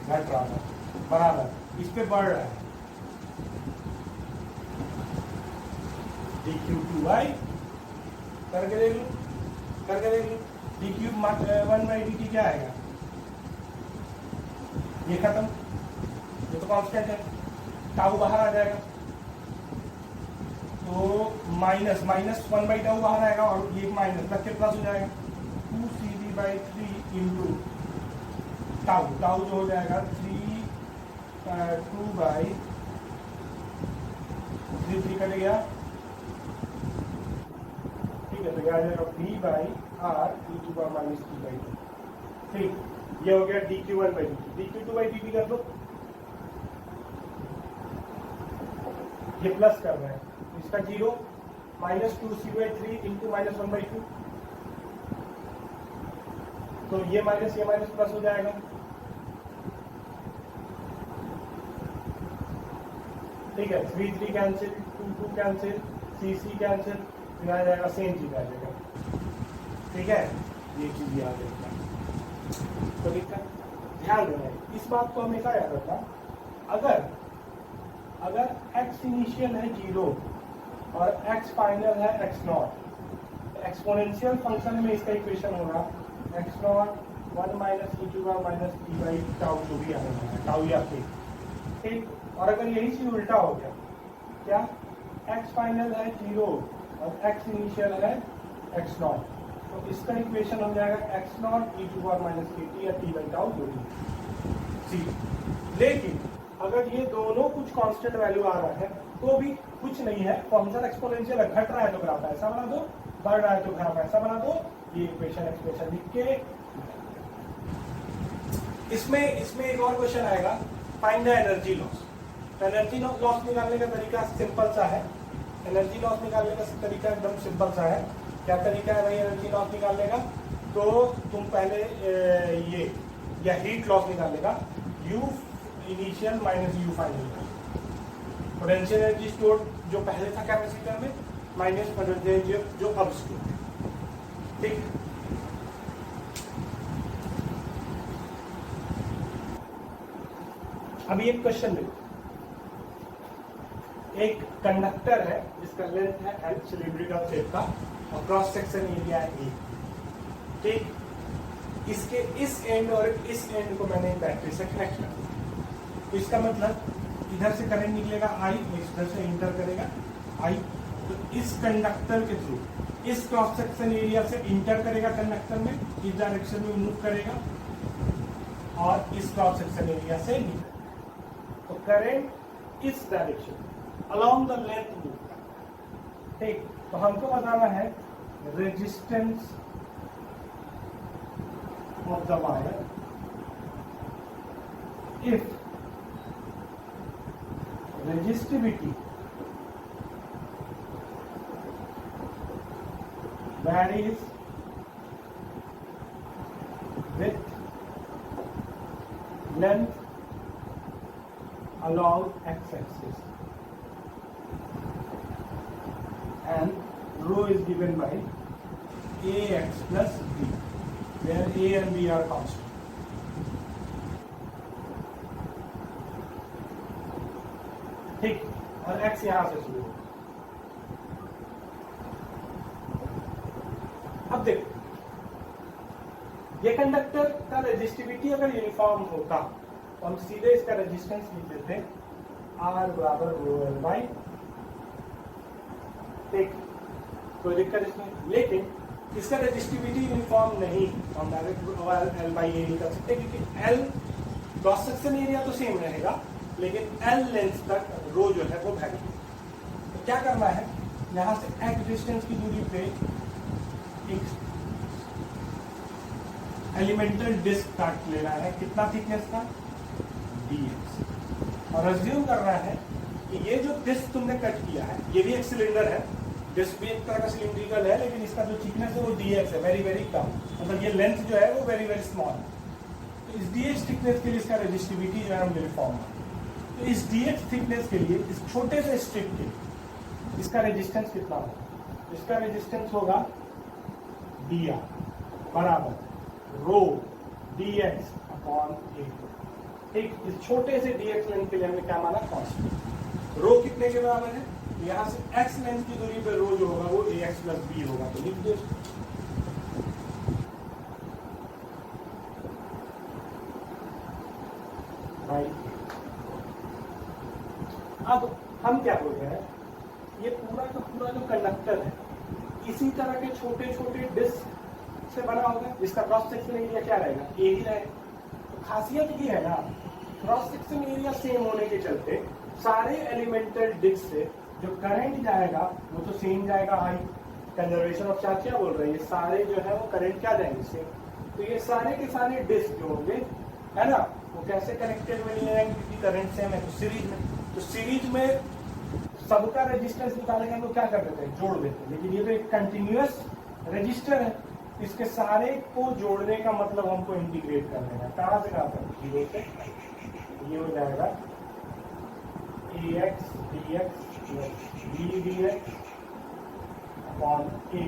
घट रहा है, बराबर इस पे बढ़ रहा है dq2y। करके देख लो dq1/dt क्या आएगा? ये खत्म, ये तो कांस्टेंट है, टाउ बाहर आ जाएगा, तो माइनस 1/टाउ बाहर आएगा और ये माइनस लग के प्लस हो जाएगा 2CV/3 इंटू टाउ जो हो जाएगा 2/3 कट गया। ठीक है, तो क्या आ जाएगा V/R e⁻t/2। ठीक, ये हो गया dq1/dt। dq2/dt कर दो, ये प्लस कर रहे हैं, इसका 0 माइनस 2C/3 इंटू -1/2, तो ये माइनस प्लस हो जाएगा। ठीक है, 3 कैंसिल, 2 कैंसिल, C कैंसिल, फिर आ जाएगा सेम चीज आ जाएगा। ठीक है, ये चीज याद रखना। तो दिक्कत ध्यान देना, इस बात को हमेशा याद रखना। अगर x इनिशियल है 0 और x फाइनल है x0, एक्सपोनेंशियल फंक्शन में इसका इक्वेशन होगा x0 1 माइनस e⁻t/टाउ, जो भी आएगा टाउ या ठीक। और अगर यही चीज उल्टा हो गया, क्या x फाइनल है 0 और x इनिशियल है x0, तो इसका इक्वेशन हो जाएगा x0 e⁻kt या t/टाउ जो भी। लेकिन अगर ये दोनों कुछ कांस्टेंट वैल्यू आ रहा है तो भी कुछ नहीं है, फंक्शन एक्सपोनेंशियल है, घट रहा है तो ग्राफ ऐसा बना दो, बढ़ रहा है तो ग्राफ ऐसा बना दो। ये एक्सप्रेशन लिख के इसमें एक और क्वेश्चन आएगा, फाइंड द एनर्जी लॉस। तो एनर्जी लॉस निकालने का तरीका सिंपल सा है। एनर्जी लॉस निकालने का तरीका एकदम सिंपल सा है। क्या तरीका है भाई एनर्जी लॉस निकालने का? तो तुम पहले ये या हीट लॉस निकालने का, U initial minus U final, potential energy store जो पहले था कैपेसिटर में माइनस पोटेंशियल जो अपस्ट्रीम है। ठीक, अभी एक क्वेश्चन देखो, एक कंडक्टर है जिसका लेंथ है एल, सिलिंड्रिकल शेप का, और क्रॉस सेक्शन एरिया है ए। ठीक, इसके इस एंड और इस एंड को मैंने बैटरी से कनेक्ट कर दिया, तो इसका मतलब इधर से करंट निकलेगा आई, इधर से इंटर करेगा आई, तो इस कंडक्टर के थ्रू इस क्रॉस सेक्शन एरिया से इंटर करेगा कंडक्टर में, इस डायरेक्शन में मूव करेगा, और इस क्रॉस सेक्शन एरिया से निकलेगा, तो करंट इस direction along the length move करता है। ठीक, तो हमको बताना है resistance of the wire if resistivity varies with length along x-axis and rho is given by ax plus b, where a and b are constant. ठीक, और x यहां से शुरू होगा। अब देखो, ये कंडक्टर का रेजिस्टिविटी अगर यूनिफॉर्म होता तो हम सीधे इसका रेजिस्टेंस लिख देते R बराबर रो एल बाई। ठीक, कोई दिक्कत इसमें, लेकिन इसका रेजिस्टिविटी यूनिफॉर्म नहीं, हम डायरेक्ट एल बाई ए नहीं कर सकते, क्योंकि एल क्रॉस सेक्शन एरिया तो सेम रहेगा, लेकिन एल लेंथ तक रो जो है वो वैरी। तो क्या करना है, यहां से एक्स डिस्टेंस की दूरी पे एक एलिमेंटल डिस्क काट लेना है, कितना थिकनेस का, dx, और अज्यूम करना है कि ये जो डिस्क तुमने कट किया है, ये भी एक सिलेंडर है, डिस्क भी एक तरह का सिलिंड्रिकल है, लेकिन इसका जो थिकनेस है वो dx है, वेरी वेरी कम, मतलब ये लेंथ जो है वो वेरी वेरी स्मॉल है। तो इस dx थिकनेस के लिए इसका रेजिस्टिविटी जो है हम यूनिफॉर्म है, तो इस dx थिकनेस के लिए इस छोटे से स्ट्रिप के इसका रेजिस्टेंस कितना होगा, इसका रेजिस्टेंस होगा dr बराबर रो dx अपॉन a। ठीक, इस छोटे से dx लेंथ के लिए हमने क्या माना, कांस्टेंट। रो कितने के बराबर है, यहां से x लेंथ की दूरी पे रो जो होगा वो ax प्लस b होगा, तो लिख दो। अब हम क्या बोल रहे हैं, ये पूरा का पूरा जो कंडक्टर है इसी तरह के छोटे छोटे डिस्क से बना होगा, जिसका क्रॉस सेक्शन एरिया क्या रहेगा, ए ही रहेगा। तो खासियत ये है ना, क्रॉस सेक्शन एरिया सेम होने के चलते सारे एलिमेंटल डिस्क से जो करंट जाएगा वो तो सेम जाएगा, आई कंजर्वेशन ऑफ चार्ज क्या बोल रहे हैं, ये सारे जो है वो करंट क्या जाएंगे सेम। तो ये सारे के सारे डिस्क जो होंगे है ना, वो कैसे कनेक्टेड में नहीं जाएंगे, क्योंकि करंट सेम है, तो सीरीज में। तो सीरीज में सबका रेजिस्टेंस निकालेंगे हम लोग क्या कर देते हैं, जोड़ देते हैं, लेकिन ये तो एक कंटिन्यूअस रेजिस्टर है, इसके सारे को जोड़ने का मतलब हमको इंटीग्रेट कर देना, कहां से कहां तक, जीरो से, ये हो जाएगा ax dx plus b dx upon a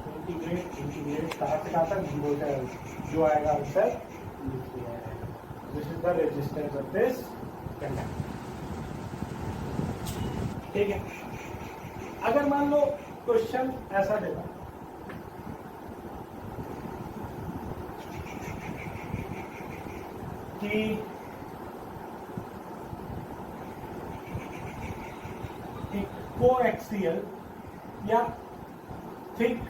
integrate कहां से कहां तक, जीरो से, जो आएगा आंसर लिख दिया है। This is the resistance of this conductor. ठीक है, अगर मान लो क्वेश्चन ऐसा देगा कि एक कोएक्सियल या थिक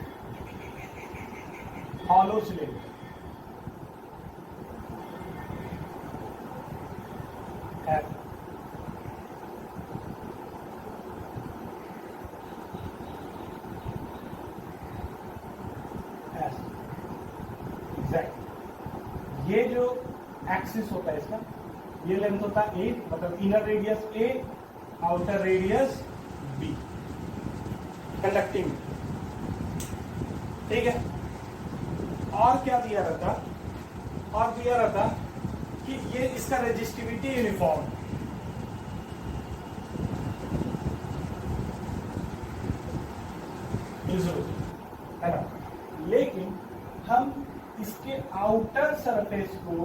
हॉलो सिलेंडर है, ये जो एक्सिस होता है इसका, ये लेंथ होता है a, मतलब inner radius a, outer radius b, conducting. ठीक है, और क्या दिया रहता, और दिया रहता कि ये इसका रेजिस्टिविटी यूनिफॉर्म, है ना। लेकिन हम इसके आउटर सरफेस को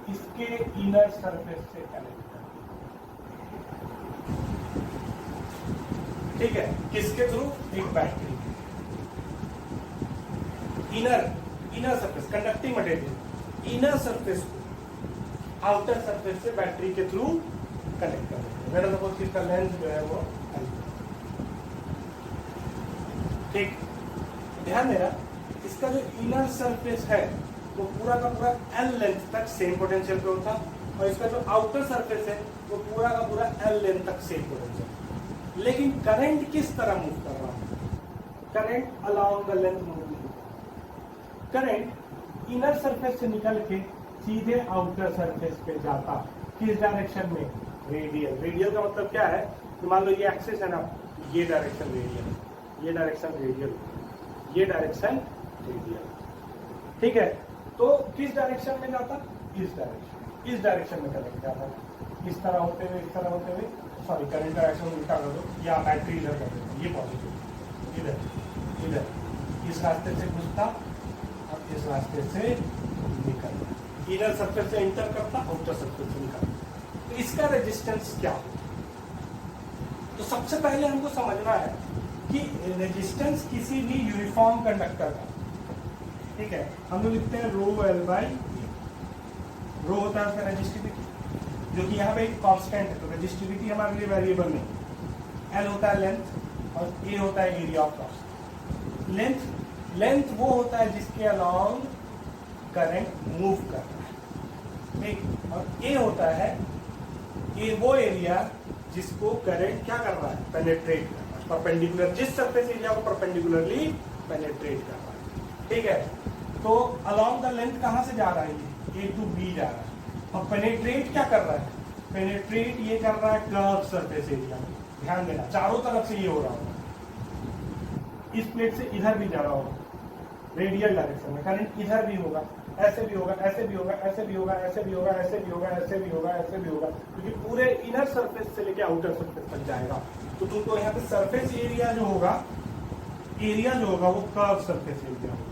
इसके इनर सरफेस से कनेक्ट करते हैं, ठीक है। किसके थ्रू? एक battery, inner surface, conducting material, inner surface को आउटर सरफेस से बैटरी के थ्रू कनेक्ट कर देते हैं। मेरा सपोज इसका लेंथ जो है वो L, ठीक। ध्यान देना, इसका जो इनर सरफेस है वो पूरा का पूरा L लेंथ तक सेम पोटेंशियल पे होता, और इसका जो आउटर सरफेस है वो पूरा का पूरा L लेंथ तक सेम पोटेंशियल। लेकिन करंट किस तरह मूव कर रहा है? Current along the length move, current inner surface से निकल के सीधे आउटर सरफेस पे जाता, किस डायरेक्शन में? रेडियल। रेडियल का मतलब क्या है कि मान लो ये एक्सिस है ना, ये डायरेक्शन रेडियल, ये डायरेक्शन रेडियल, ये डायरेक्शन रेडियल, ठीक है। तो किस डायरेक्शन में जाता? इस डायरेक्शन में करंट जाता, इस तरह होते हुए, इस तरह होते हुए, सॉरी करंट डायरेक्शन उल्टा कर दो, या बैटरी इधर कर दो, ये पॉजिटिव, इधर इधर इस रास्ते से घुसता, अब इस रास्ते से निकलता, इनर सरफेस से इंटर करता, आउटर सरफेस से निकलता। तो इसका रेजिस्टेंस क्या हो? तो सबसे पहले हमको समझना है कि रेजिस्टेंस किसी भी यूनिफॉर्म कंडक्टर का, ठीक है, हम लोग लिखते हैं रो L बाई, रो होता है उसका रेजिस्टिविटी, जो कि यहाँ पे एक कांस्टेंट है, तो रेजिस्टिविटी हमारे लिए वेरिएबल नहीं। L होता है लेंथ, और A होता है एरिया ऑफ क्रॉस। लेंथ वो होता है जिसके अलोंग करंट मूव कर रहा है, ठीक। और A होता है वो एरिया जिसको करंट क्या कर रहा है? पेनेट्रेट कर रहा है, परपेंडिकुलर, जिस सरफेस एरिया को परपेंडिकुलरली पेनेट्रेट कर रहा है, ठीक है। तो अलोंग द लेंथ कहां से जा रहा है? ये A टू B जा रहा है, और पेनेट्रेट क्या कर रहा है? पेनेट्रेट ये कर रहा है कर्व सरफेस एरिया में। ध्यान देना, चारों तरफ से ये हो रहा होगा, इस प्लेट से इधर भी जा रहा होगा, रेडियल डायरेक्शन में करंट इधर भी होगा, ऐसे भी होगा, ऐसे भी होगा, ऐसे भी होगा, ऐसे भी होगा, ऐसे भी होगा, ऐसे भी होगा, ऐसे भी होगा, क्योंकि पूरे इनर सरफेस से लेके आउटर सरफेस तक जाएगा। तो तुमको यहाँ पे सरफेस एरिया जो होगा वो कर्व सरफेस एरिया होगा,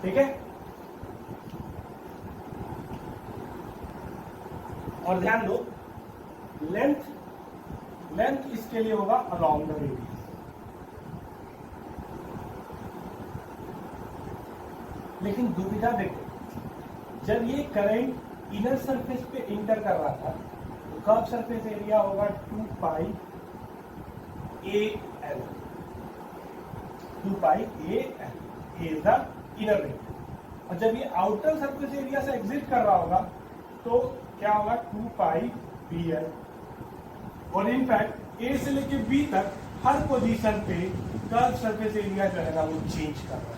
ठीक है। और ध्यान दो, लेंथ इसके लिए होगा अलोंग द रेडियस। लेकिन दुविधा देखो, जब ये करंट इनर सरफेस पे इंटर कर रहा था तो कर्व सरफेस एरिया होगा 2 पाई AL, 2 pi AL, A is the inner ring. और जब ये आउटर सरफेस एरिया से एग्जिट कर रहा होगा तो क्या होगा? 2 पाई BL। और इनफैक्ट A से लेके B तक हर पोजीशन पे कर्व सरफेस एरिया जो है ना वो चेंज कर रहा है।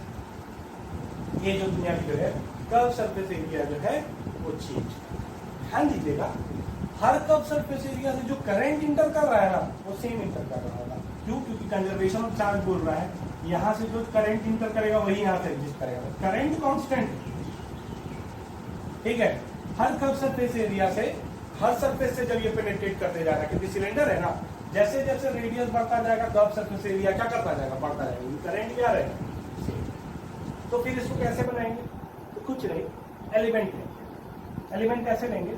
ये जो दुनिया की जो है कर्व सरफेस एरिया जो है वो चेंज, ध्यान दीजिएगा, हर कर्व सरफेस एरिया से जो करंट इंटर कर रहा है ना वो सेम इंटर कर रहा होगा। क्यों? क्योंकि कंजर्वेशन ऑफ चार्ज बोल रहा है, यहाँ से जो करंट इंटर करेगा वही यहाँ से एग्जिस्ट करेगा, करंट कांस्टेंट, ठीक है। हर कर्व सरफेस एरिया से, हर सरफेस से जब ये पेनिट्रेट करते जा रहा है, क्योंकि सिलेंडर है ना, जैसे जैसे रेडियस बढ़ता जाएगा कर्व सरफेस एरिया क्या करता जाएगा? बढ़ता जाएगा, करंट क्या रहेगा? तो फिर इसको कैसे बनाएंगे? तो कुछ नहीं, एलिमेंट लेंगे। एलिमेंट कैसे लेंगे?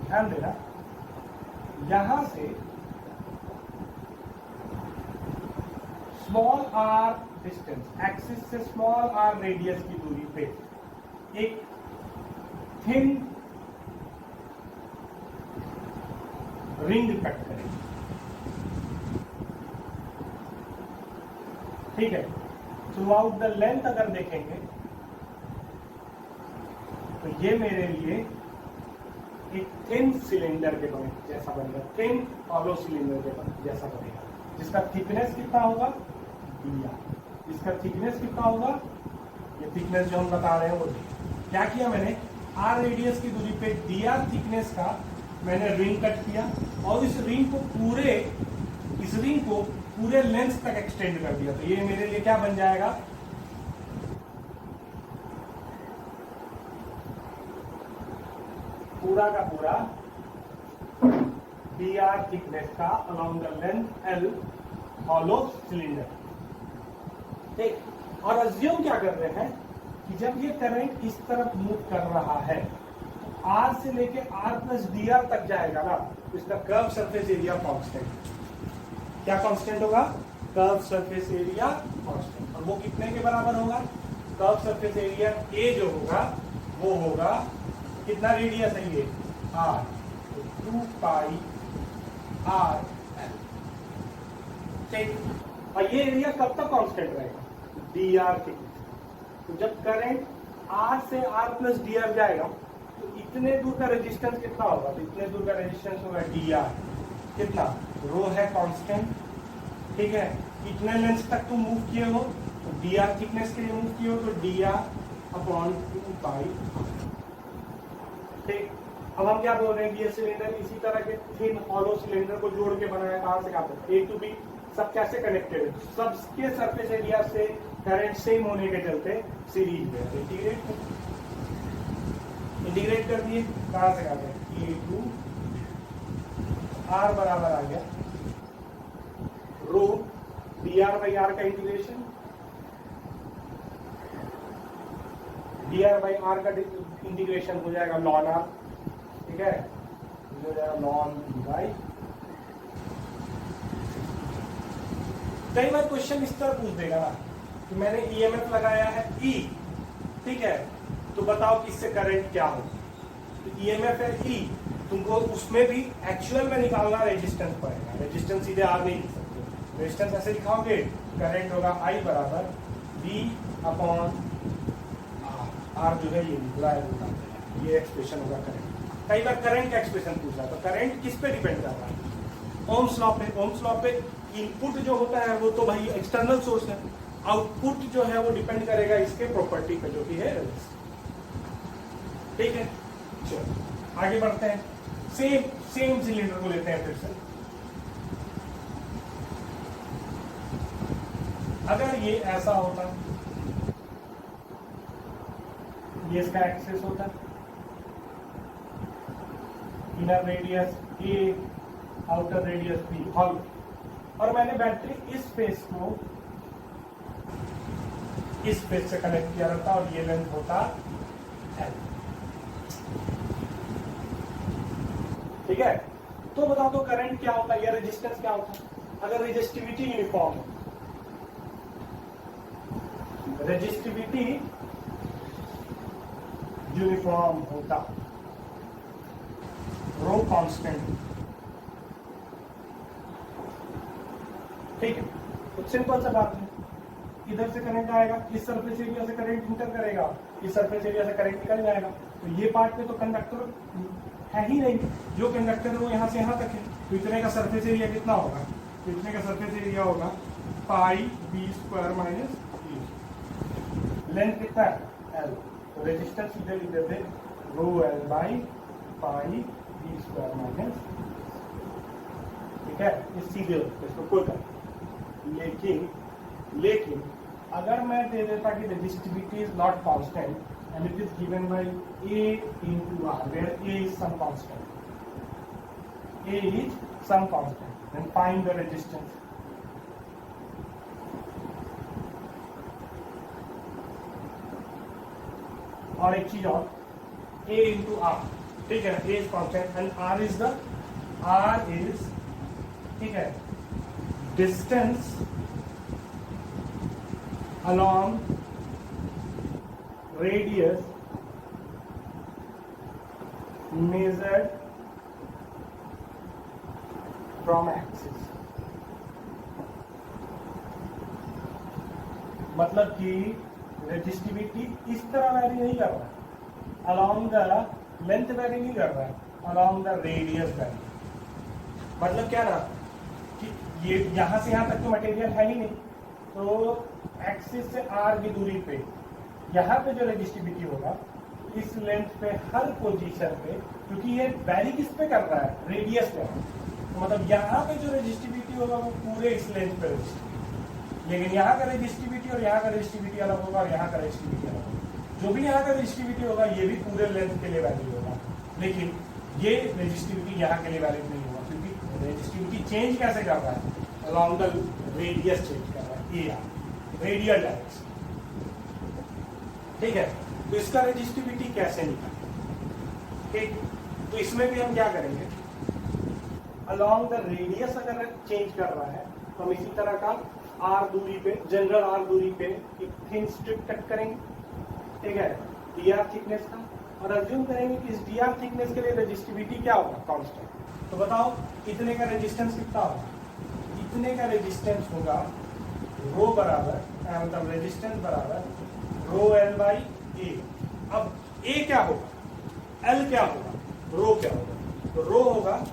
ध्यान देना, यहां से स्मॉल r डिस्टेंस, एक्सिस से स्मॉल r रेडियस की दूरी पे एक थिन रिंग कट करेंगे, ठीक है। थ्रू आउट द लेंथ अगर देखेंगे तो ये मेरे लिए एक थिन सिलेंडर के जैसा बनेगा, थिन हॉलो सिलेंडर के जैसा बनेगा, जिसका थिकनेस कितना होगा? दिया। इसका थिकनेस कितना होगा? ये थिकनेस जो हम बता रहे हैं वो क्या किया मैंने? r रेडियस की दूरी पे dr थिकनेस का मैंने रिंग कट किया, और इस रिंग को पूरे लेंथ तक एक्सटेंड कर दिया। तो ये मेरे लिए क्या बन जाएगा? पूरा का पूरा dr थिकनेस का along the length L hollow cylinder। ठीक, और अज्यूम क्या कर रहे हैं कि जब ये करंट इस तरफ मूव कर रहा है, R से लेके R प्लस dr तक जाएगा ना, तो इसका कर्व सरफेस एरिया कांस्टेंट। क्या कांस्टेंट होगा? Curve surface area constant. और वो कितने के बराबर होगा? कर्व सरफेस एरिया A जो होगा वो होगा, कितना रेडियस है ये? R, 2 पाई R L। ठीक, और ये एरिया कब तक कांस्टेंट रहेगा? dr के। तो जब करंट R से R प्लस dr जाएगा तो इतने दूर का रेजिस्टेंस कितना होगा? तो इतने दूर का रेजिस्टेंस होगा dr। कितना? रो है कांस्टेंट। ठीक है, कितने लेंथ तक तुम मूव किए हो? तो dr थिकनेस के लिए मूव किए हो तो dr अपॉन 2 पाई। ठीक, अब हम क्या बोल रहे हैं कि ये सिलेंडर इसी तरह के थिन हॉलो सिलेंडर को जोड़ के बनाया। कहां से कहां तक? A टू B सब कैसे कनेक्टेड है? सबके सरफेस एरिया से करंट सेम होने के चलते सीरीज में इंटीग्रेट कर दिए। कहां से कहां तक? A टू R बराबर आ गया रो dr बाई r का इंटीग्रेशन, dr बाई r का इंटीग्रेशन हो जाएगा ln r। ठीक है, हो जाएगा ln d बाई। कई बार क्वेश्चन इस तरह पूछ देगा ना कि मैंने ईएमएफ लगाया है E, ठीक है, तो बताओ कि इससे करंट क्या हो। तो ईएमएफ है E, तुमको उसमें भी एक्चुअल में निकालना रेजिस्टेंस पड़ेगा। रेजिस्टेंस सीधे R नहीं लिख सकते। रेजिस्टेंस ऐसे लिखाओगे, करंट होगा I बराबर V अपॉन R जो है ये निकला है, ये एक्सप्रेशन होगा करंट। कई बार करंट का एक्सप्रेशन पूछा तो करंट किस पे डिपेंड कर रहा है? ओम्स लॉ पे। ओम्स लॉ पे इनपुट जो होता है वो तो भाई एक्सटर्नल सोर्स है, आउटपुट जो है वो डिपेंड करेगा इसके प्रॉपर्टी पे जो कि है रेजिस्टेंस। ठीक है, चलो आगे बढ़ते हैं। सेम सिलेंडर को लेते हैं फिर से। अगर ये ऐसा होता, ये इसका एक्सेस होता, inner radius A, outer radius B, hall, और मैंने बैटरी इस फेस को इस फेस से कनेक्ट किया रहता और ये लेंथ होता L। ठीक है, तो बताओ तो करंट क्या होता है या रेजिस्टेंस क्या होता है? अगर रेजिस्टिविटी यूनिफॉर्म, रेजिस्टिविटी यूनिफॉर्म होता, रो कांस्टेंट। ठीक है, तो सिंपल सा बात है, इधर से करंट आएगा, इस सरफेस एरिया से करंट इंटर करेगा, इस सरफेस एरिया से करंट निकल जाएगा। तो ये पार्ट पे तो कंडक्टर है ही नहीं, जो कंडक्टर है वो यहाँ से यहाँ तक है। तो इतने का सरफेस एरिया कितना होगा? तो इतने का सरफेस एरिया होगा पाई b square minus E। Length कितना है? L। तो रेजिस्टेंस सीधे लिख देते रो L by pi b square minus. ठीक है, इस सीधे इसको कोई कर। लेकिन अगर मैं दे देता कि resistivity is not constant and it is given by A into R, where A is some constant. A is some constant. Then find the resistance. और एक चीज और, A into R, ठीक है, A is constant and R is, ठीक है, distance along radius measured from axis। मतलब कि रेजिस्टिविटी इस तरह वैरी नहीं कर रहा है, along the length वैरी नहीं कर रहा है, along the radius वैरी। मतलब क्या ना कि ये यहां से यहां तक तो मटेरियल है ही नहीं, तो एक्सिस से आर की दूरी पे यहाँ पे जो रेजिस्टिविटी होगा इस लेंथ पे हर पोजीशन पे, क्योंकि ये वैरी किस पे कर रहा है? रेडियस पे। तो मतलब यहाँ पे जो रेजिस्टिविटी होगा वो पूरे इस लेंथ पे रेजिस्टिविटी, लेकिन यहाँ का रेजिस्टिविटी और यहाँ का रेजिस्टिविटी अलग होगा और यहाँ का रेजिस्टिविटी अलग होगा। जो भी यहाँ का रेजिस्टिविटी होगा ये भी पूरे लेंथ के लिए वैलिड होगा, लेकिन ये रेजिस्टिविटी यहाँ के लिए वैलिड नहीं होगा, क्योंकि रेजिस्टिविटी चेंज कैसे कर रहा है? अलॉन्ग द रेडियस चेंज कर रहा है, ए आर, रेडियल डायरेक्शन। ठीक है, तो इसका रेजिस्टिविटी कैसे निकालें? ठीक, तो इसमें भी हम क्या करेंगे, अलॉन्ग द रेडियस अगर चेंज कर रहा है तो हम इसी तरह का आर दूरी पे, जनरल आर दूरी पे एक थिन स्ट्रिप कट करेंगे। ठीक है, डी आर थिकनेस का, और अज्यूम करेंगे कि इस डी आर थिकनेस के लिए रेजिस्टिविटी क्या होगा, कांस्टेंट। तो बताओ इतने का रेजिस्टेंस कितना होगा? इतने का रेजिस्टेंस होगा रो बराबर, मतलब रेजिस्टेंस बराबर रो एल बाई ए। अब ए क्या होगा, एल क्या होगा, रो क्या होगा? तो रो होगा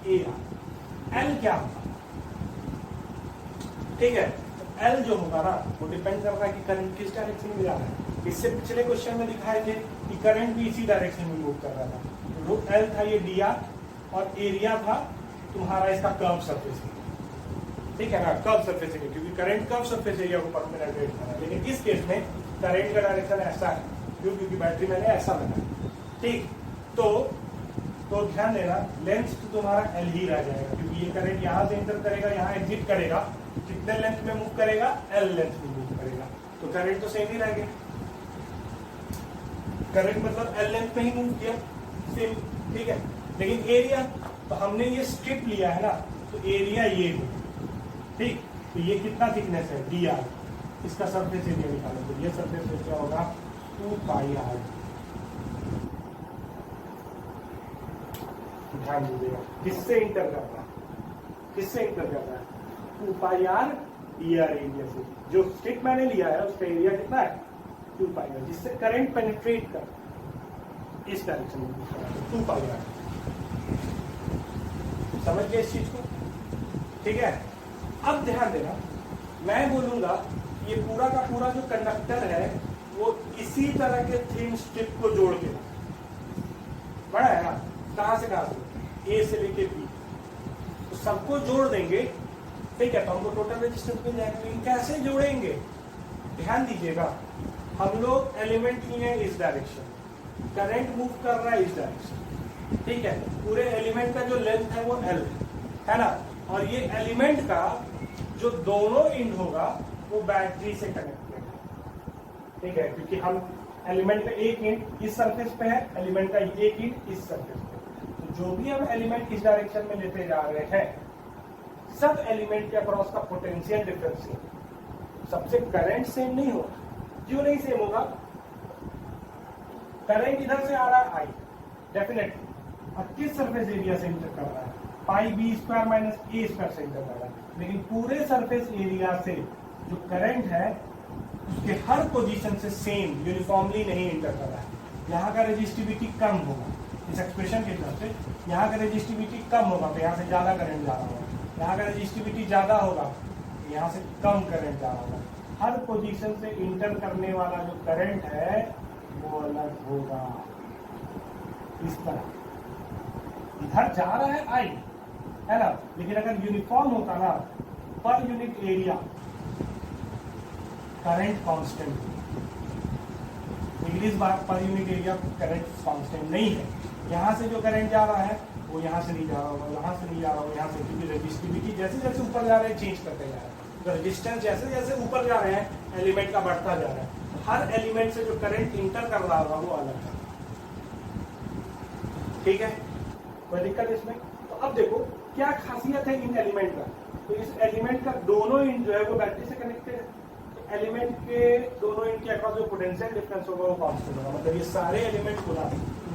ए आर, एल क्या होगा? ठीक है, एल जो होगा ना वो डिपेंड कर रहा है कि करंट किस डायरेक्शन में जा रहा है। इससे पिछले क्वेश्चन में दिखाए थे कि करंट भी इसी डायरेक्शन में मूव कर रहा था। तो एल था ये डी आर, और एरिया था तुम्हारा इसका कर्व सरफेस एरिया। ठीक है ना, कर्व सरफेस एरिया, क्योंकि करंट कर्व सरफेस एरिया को पेनिट्रेट कर रहा है। लेकिन इस केस में करंट का डायरेक्शन ऐसा है, क्योंकि बैटरी मैंने ऐसा बनाया। ठीक, तो ध्यान देना, लेंथ तो तुम्हारा एल ही रह जाएगा, क्योंकि ये करंट यहां से एंटर करेगा, यहां एग्जिट करेगा, कितने लेंथ में मूव करेगा, एल लेंथ में मूव करेगा। तो करंट तो सेम ही रह गया, करंट मतलब एल लेंथ में ही मूव किया, सेम। ठीक है, लेकिन एरिया, तो हमने ये स्ट्रिप लिया है ना, तो एरिया ये हो। ठीक, तो ये कितना थिकनेस है, डी आर, इसका सरफेस एरिया निकालो। तो ये सरफेस एरिया होगा 2 पाई आर। ध्यान दीजिएगा, किससे इंटर कर रहा है, किससे इंटर कर रहा है, 2 pi R D are area से। जो स्ट्रिप मैंने लिया है उसका एरिया कितना है, 2 पाई आर, जिससे करंट पेनिट्रेट कर इस डायरेक्शन में 2 पाई आर। समझ गए इस चीज को? ठीक है, अब ध्यान देना, मैं बोलूंगा ये पूरा का पूरा जो कंडक्टर है वो इसी तरह के थिन स्ट्रिप को जोड़ के बड़ा है ना, कहां से कहां से, ए से लेके बी, तो सबको जोड़ देंगे। ठीक है, तो हमको टोटल रेजिस्टेंस मिल जाएगा। लेकिन कैसे जोड़ेंगे, ध्यान दीजिएगा, हम लोग एलिमेंट लिए हैं इस डायरेक्शन, करंट मूव कर रहा है इस डायरेक्शन। ठीक है, पूरे एलिमेंट का जो लेंथ है वो एल है ना, और ये एलिमेंट का जो दोनों एंड होगा वो बैटरी से कनेक्टेड है। ठीक है, क्योंकि हम एलिमेंट का एक एंड इस सरफेस पे है, एलिमेंट का एक एंड इस सरफेस पे, तो जो भी हम एलिमेंट इस डायरेक्शन में लेते जा रहे हैं, सब एलिमेंट के अक्रॉस का पोटेंशियल डिफरेंस सेम। सबसे करंट सेम नहीं होगा, क्यों नहीं सेम होगा, करंट इधर से आ रहा है आई डेफिनेटली, अब किस सरफेस एरिया से इंटर कर रहा है, पाई बी स्क्वायर माइनस ए स्क्वायर से इंटर कर रहा है। लेकिन पूरे सरफेस एरिया से जो करंट है उसके हर पोजीशन से सेम यूनिफॉर्मली नहीं इंटर कर रहा है। यहाँ का रेजिस्टिविटी कम होगा, इस एक्सप्रेशन के हिसाब से यहाँ का रेजिस्टिविटी कम होगा, तो यहाँ से ज्यादा करंट जा रहा होगा। यहाँ का रेजिस्टिविटी ज्यादा होगा, यहाँ से कम करंट जा रहा होगा। हर पोजीशन से इंटर करने वाला जो करंट है वो अलग होगा। इस तरह इधर जा रहा है आई है ना, लेकिन अगर यूनिफॉर्म होता ना, per unit area current constant, लेकिन इस बार per unit area current constant नहीं है। यहाँ से जो करंट जा रहा है वो यहाँ से नहीं जा रहा होगा, यहाँ से नहीं जा रहा होगा, यहाँ से, क्योंकि रेजिस्टिविटी जैसे जैसे ऊपर जा रहे हैं चेंज करते जा रहे हैं, तो रेजिस्टेंस जैसे जैसे ऊपर जा रहे हैं एलिमेंट का बढ़ता जा रहा है। तो हर एलिमेंट से जो करंट इंटर कर रहा होगा वो अलग है। ठीक है, कोई दिक्कत इसमें? तो अब देखो क्या खासियत है इन एलिमेंट का, तो इस एलिमेंट का दोनों एंड जो है वो बैटरी से कनेक्टेड है। तो एलिमेंट के दोनों एंड के अक्रॉस जो पोटेंशियल डिफरेंस होगा वो कांस्टेंट होगा, मतलब ये सारे एलिमेंट को ना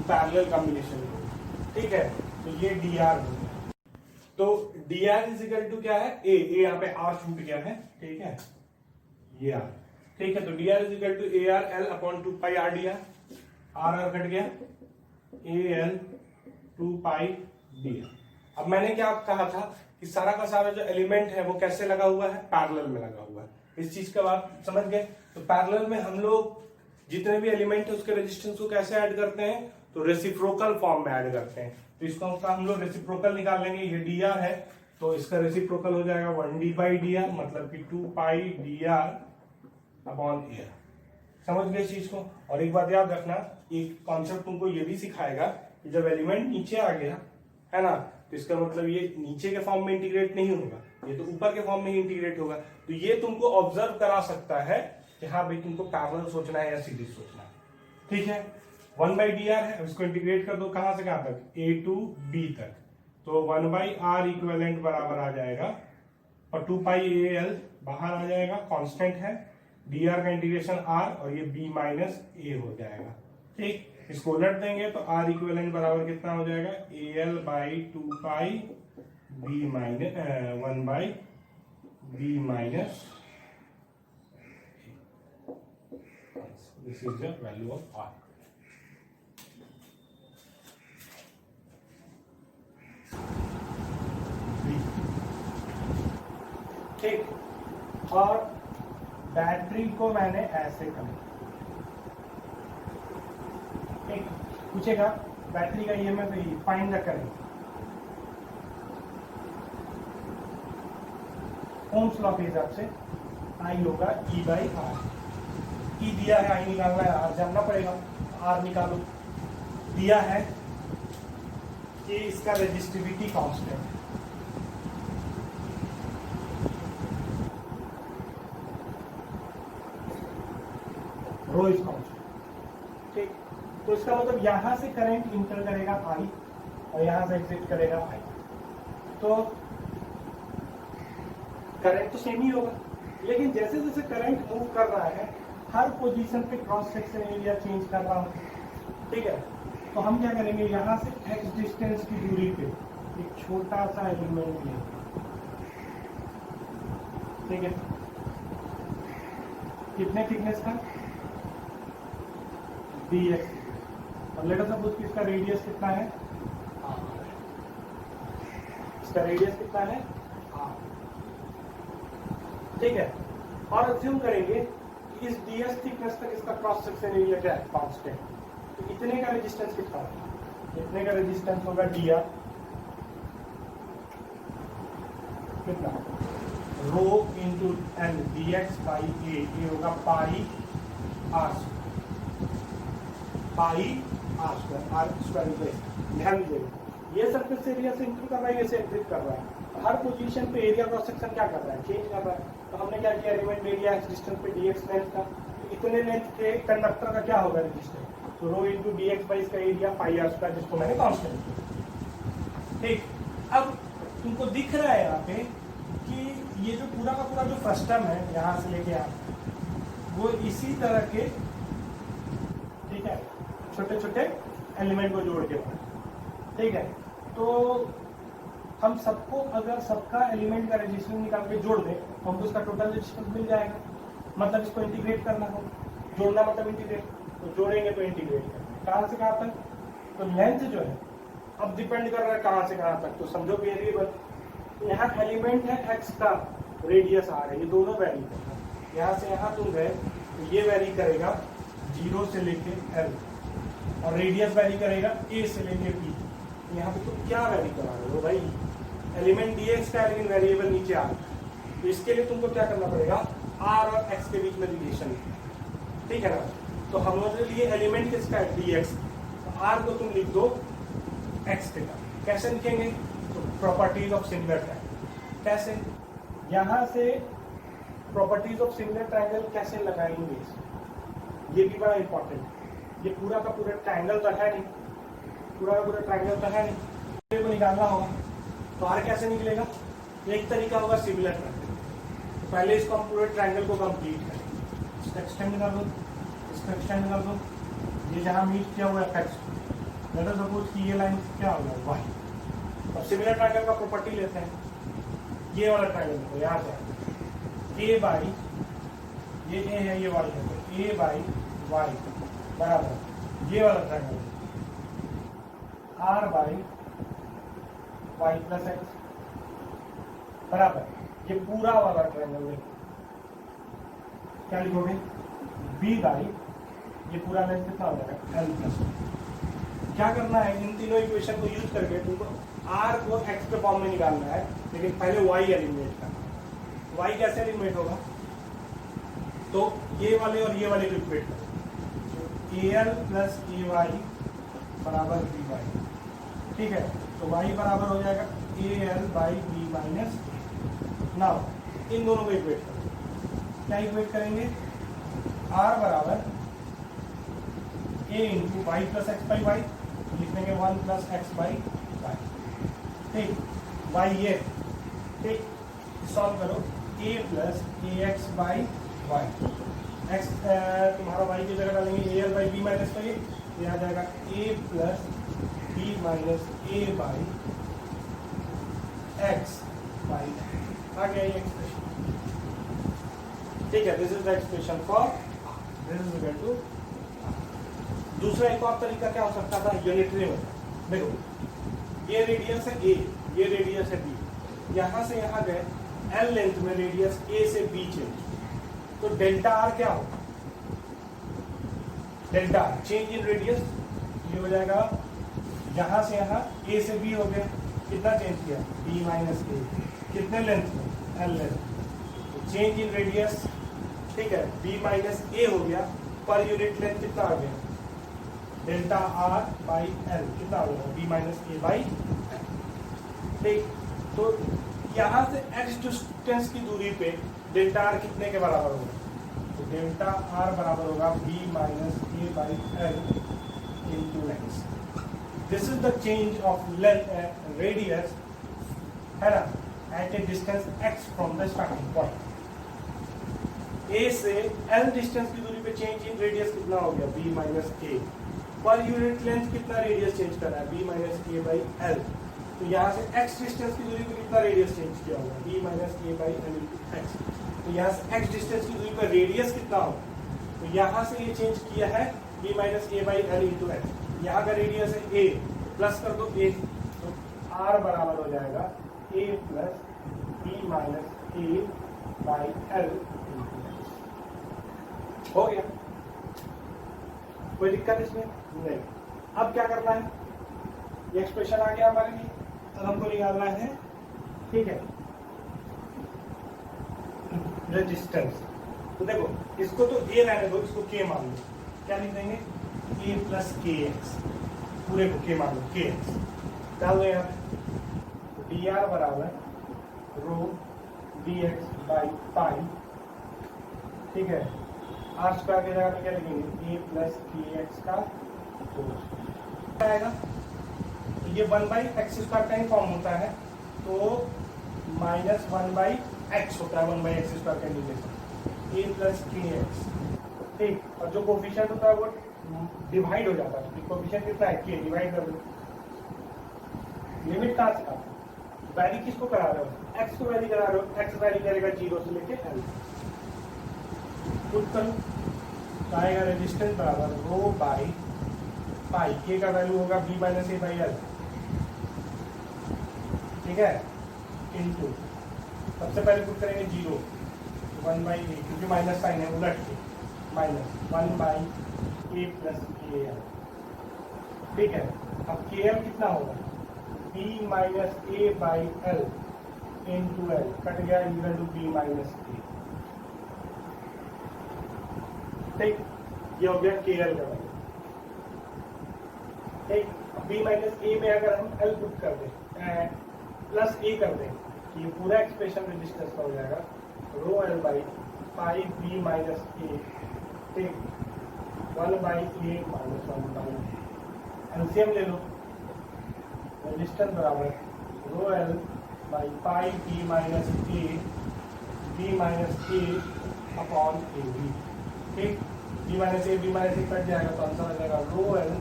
पैरेलल कॉम्बिनेशन में। ठीक है, तो ये डी आर हो गया। तो D R is equal to क्या है, ए यहाँ पे आर छूट गया है। ठीक है, ये आर, ठीक है, तो D R is equal to A R L upon 2 pi R D R cut गया, A L 2 pi D R. अब मैंने क्या कहा था कि सारा का सारा जो एलिमेंट है वो कैसे लगा हुआ है, पैरेलल में लगा हुआ है। इस चीज का बात समझ गए? तो पैरेलल में हम लोग जितने भी एलिमेंट है उसके रेजिस्टेंस को कैसे ऐड करते हैं, तो रेसिप्रोकल फॉर्म में ऐड करते हैं। तो इसको हम लोग रेसिप्रोकल निकाल लेंगे, ये डी आर है तो इसका रेसिप्रोकल हो जाएगा 1d बाई डी आर, मतलब कि 2 pi D R upon A R. समझ गए इस चीज को? और एक बात याद रखना, एक कॉन्सेप्ट तुमको ये भी सिखाएगा कि जब एलिमेंट नीचे आ गया है ना, तो तो इसका मतलब ये नीचे के फॉर्म में इंटीग्रेट नहीं होगा, ये तो ऊपर के फॉर्म में ही इंटीग्रेट होगा। तो ये तुमको ऑब्जर्व करा सकता है कि हाँ भाई तुमको पैरेलल सोचना है या सीरीज सोचना है। ठीक है, 1/dr है, इसको इंटीग्रेट कर दो कहां से कहां तक, a to b तक, तो 1/r इक्विवेलेंट बराबर आ जाएगा और 2πal बाहर आ जाएगा, कांस्टेंट है, dr का इंटीग्रेशन r और ये b माइनस a हो जाएगा। ठीक, इसको उलट देंगे तो r इक्विवेलेंट बराबर कितना हो जाएगा, al/2π b minus 1/b minus, this is the value of r। ठीक, और बैटरी को मैंने ऐसे कनेक्ट, ठीक, पूछेगा बैटरी का EMF find the current, Ohm's law के हिसाब से आई होगा E/R। ई दिया है, आई निकालना है, आर जानना पड़ेगा, आर निकालो। दिया है कि इसका resistivity constant, rho is constant. ठीक, तो इसका मतलब यहां से करंट इंटर करेगा आई और यहां से एग्जिट करेगा आई, तो करंट तो सेम ही होगा, लेकिन जैसे जैसे करंट मूव कर रहा है हर पोजीशन पे क्रॉस सेक्शन एरिया चेंज कर रहा हूं। ठीक है, तो हम क्या करेंगे, यहां से x डिस्टेंस की दूरी पे एक छोटा सा एलिमेंट लेंगे। ठीक है, कितने थिकनेस का, dx, और लेट अस सपोज कि इसका रेडियस कितना है, इसका रेडियस कितना है r। ठीक है, और अज्यूम करेंगे कि इस ds थिकनेस तक इसका क्रॉस सेक्शन एरिया क्या है, कांस्टेंट। तो इतने का रेजिस्टेंस कितना होगा, इतने का रेजिस्टेंस होगा dr, कितना, rho into L dx by ए, ये होगा पाई r स्क्वायर। ध्यान दीजिएगा, ये सरफेस एरिया से इंटर कर रहा है, ये से एग्जिट कर रहा है, हर पोजीशन पे एरिया क्रॉस सेक्शन क्या कर रहा है, चेंज कर रहा है। तो हमने क्या किया, एलिमेंट एरिया एक्स डिस्टेंस पे dx लेंथ का, तो इतने लेंथ के कंडक्टर का क्या होगा रेजिस्टेंस, तो रो इंटू dx बाई इसका एरिया पाई r स्क्वायर, जिसको मैंने कांस्टेंट किया। ठीक, अब तुमको दिख रहा है यहाँ पे कि ये जो पूरा का पूरा जो फ्रस्टम है यहाँ से लेके यहाँ, वो इसी तरह के, ठीक है, छोटे छोटे एलिमेंट को जोड़ के बना। ठीक है, तो हम सबको अगर सबका एलिमेंट का रेजिस्टेंस निकाल के जोड़ दें तो हमको इसका टोटल रेजिस्टेंस मिल जाएगा। मतलब इसको इंटीग्रेट करना हो, जोड़ना मतलब इंटीग्रेट, तो जोड़ेंगे तो इंटीग्रेट करेंगे कहाँ से कहाँ तक, तो लेंथ जो है अब डिपेंड कर रहा है कहाँ से कहाँ तक, तो समझो वेरिएबल, यहाँ एलिमेंट है एक्स का, रेडियस आर है, ये दोनों वैरी करेगा। यहाँ से यहाँ तुम गए तो ये वैरी करेगा 0 से लेके एल, और रेडियस वैरी करेगा ए से लेके बी। यहाँ पे तुम क्या वैरी करा रहे हो भाई, एलिमेंट dx का, लेकिन वेरिएबल नीचे आ, तो इसके लिए तुमको क्या करना पड़ेगा, r और x के बीच में रिलेशन। ठीक है ना, तो हमारे लिए एलिमेंट किसका है, dx, तो r को तुम लिख दो x के का। कैसे लिखेंगे, तो प्रॉपर्टीज ऑफ सिमिलर ट्रायंगल। कैसे, यहाँ से प्रॉपर्टीज ऑफ सिमिलर ट्रायंगल कैसे लगाएंगे, ये भी बड़ा इंपॉर्टेंट। ये पूरा का पूरा ट्रायंगल तो है नहीं, पूरा का पूरा ट्रायंगल तो है नहीं, को निकालना होगा, तो आर कैसे निकलेगा, एक तरीका होगा सिमिलर ट्रायंगल। तो पहले इसको हम पूरे ट्रायंगल को कंप्लीट करें, इसको एक्सटेंड कर दो, इसको एक्सटेंड कर दो, ये जहाँ मीट किया हुआ है एक्स, लेट अस सपोज कि ये लाइन क्या होगा वाई। अब सिमिलर ट्रायंगल का प्रॉपर्टी लेते हैं, ये वाला ट्रायंगल देखो, यहाँ से ए बाई, ये ए है ये वाई है, तो ए बाई वाई बराबर ये वाला triangle R by Y plus X बराबर ये पूरा वाला ट्रायंगल देखो क्या लिखोगे, बी बाई ये पूरा लेंथ कितना हो जाएगा एल प्लस। क्या करना है, इन तीनों इक्वेशन को यूज करके तुमको आर को एक्स के फॉर्म में निकालना है, लेकिन पहले वाई एलिमिनेट करना। वाई कैसे एलिमिनेट होगा, तो ये वाले और ये वाले को इक्वेट करो, A L plus A Y बराबर बी वाई। ठीक है, तो y बराबर हो जाएगा A L by B minus. Now इन दोनों को इक्वेट करें। क्या इक्वेट करेंगे? r बराबर a into Y plus X by Y, लिख देंगे 1 प्लस एक्स बाई वाई। ठीक, y ये, ठीक, सॉल्व करो a plus A X by Y. X तुम्हारा y की जगह डालेंगे A L by B minus का, ये आ जाएगा a plus B minus A by X by, आ गया ये एक्सप्रेशन। ठीक है, this is the expression for this is equal to. दूसरा एक और तरीका क्या हो सकता था? यूनिटरी में देखो, ये रेडियस है a, ये रेडियस है b, यहां से यहां गए l लेंथ में रेडियस a से b चेंज, तो डेल्टा आर क्या होगा? Delta R change in radius, ये हो जाएगा यहां से यहां a से b हो गया, कितना चेंज किया? b माइनस a, कितने लेंथ में? l length, change in radius. ठीक है, b माइनस a हो गया, पर यूनिट लेंथ कितना आ गया? डेल्टा आर बाई एल, कितना आ गया? b माइनस a बाई। ठीक, तो यहां से x डिस्टेंस की दूरी पे डेल्टा आर कितने के बराबर होगा? तो डेल्टा आर बराबर होगा b माइनस a by L into X. This is the change of length radius, है ना, at a distance x from the starting point. a से l डिस्टेंस की दूरी पे चेंज इन रेडियस कितना हो गया? b माइनस a। पर यूनिट लेंथ कितना रेडियस चेंज कर रहा है? b माइनस a बाई एल। तो यहाँ से x डिस्टेंस की दूरी पे कितना रेडियस चेंज किया होगा? b माइनस a by L into x. तो यहाँ से x डिस्टेंस की दूरी पर रेडियस कितना होगा? तो यहाँ से ये चेंज किया है b माइनस a by L into x. यहाँ का रेडियस है a, प्लस कर दो a, तो r बराबर हो जाएगा a प्लस b माइनस a by L into x. हो गया, कोई दिक्कत इसमें नहीं। अब क्या करना है? ये एक्सप्रेशन आ गया हमारे लिए, अब हमको निकालना है, ठीक है, रेजिस्टेंस। तो देखो, इसको तो a रहने दो, इसको k मान लो। क्या लिख देंगे? a प्लस के एक्स, पूरे को k मान लो, के एक्स डाल दो यहाँ। डी आर बराबर rho D x by pi, ठीक है, आर स्क्वायर की जगह पे क्या लिखेंगे? ए प्लस के एक्स का होल आएगा। तो ये 1 बाई एक्स स्क्वायर का ही फॉर्म होता है, तो माइनस 1 बाई एक्स होता है, 1 बाई एक्स स्क्वायर का इंटीग्रेशन, ए प्लस के एक्स। ठीक, और जो कोफिशिएंट होता है वो डिवाइड हो जाता है। कोफिशिएंट कितना है? के, डिवाइड कर दो। लिमिट कहाँ से? वैल्यू किसको करा रहे हो? एक्स को वैल्यू करा रहे हो, एक्स वैल्यू करेगा 0 से लेके एल। पुट करो, तो आएगा रेजिस्टेंस बराबर रो बाई पाई, के का वैल्यू होगा b minus A by L, ठीक है, इनटू सबसे पहले पुट करेंगे 0, 1 बाई ए, क्योंकि माइनस साइन है उलट के, माइनस 1 बाई ए प्लस के एल। ठीक है, अब के एल कितना होगा? b minus A by L into L, cut गया, equal to b minus A. ठीक, ये हो गया के एल का वैल्यू। ठीक, b माइनस ए में अगर हम l पुट कर दें, प्लस ए कर दें, तो ये पूरा एक्सप्रेशन रेजिस्टेंस का हो जाएगा rho L by pi b minus A. ठीक, 1 by A minus 1 by, LCM ले लो, रेजिस्टेंस बराबर rho L by pi b minus A upon A B. ठीक, b माइनस ए कट जाएगा, तो आंसर आ जाएगा रो एल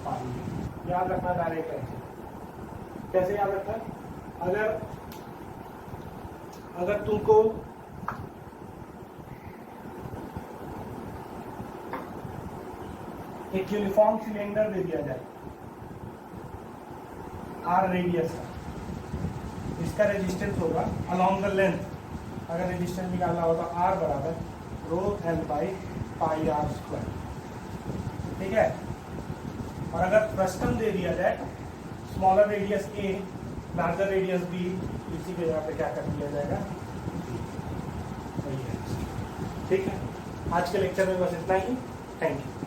पाई। याद रखना डायरेक्ट ऐसे। कैसे याद रखना? अगर तुमको एक यूनिफॉर्म सिलेंडर दे दिया जाए आर रेडियस का, इसका रेजिस्टेंस होगा अलोंग द लेंथ, अगर रेजिस्टेंस निकालना होगा आर बराबर rho L by pi R square. ठीक है, और अगर फ्रस्टम दे दिया जाए smaller radius A larger radius B, इसी के जगह पे क्या कर दिया जाएगा? ठीक है, आज के लेक्चर में बस इतना ही। Thank you.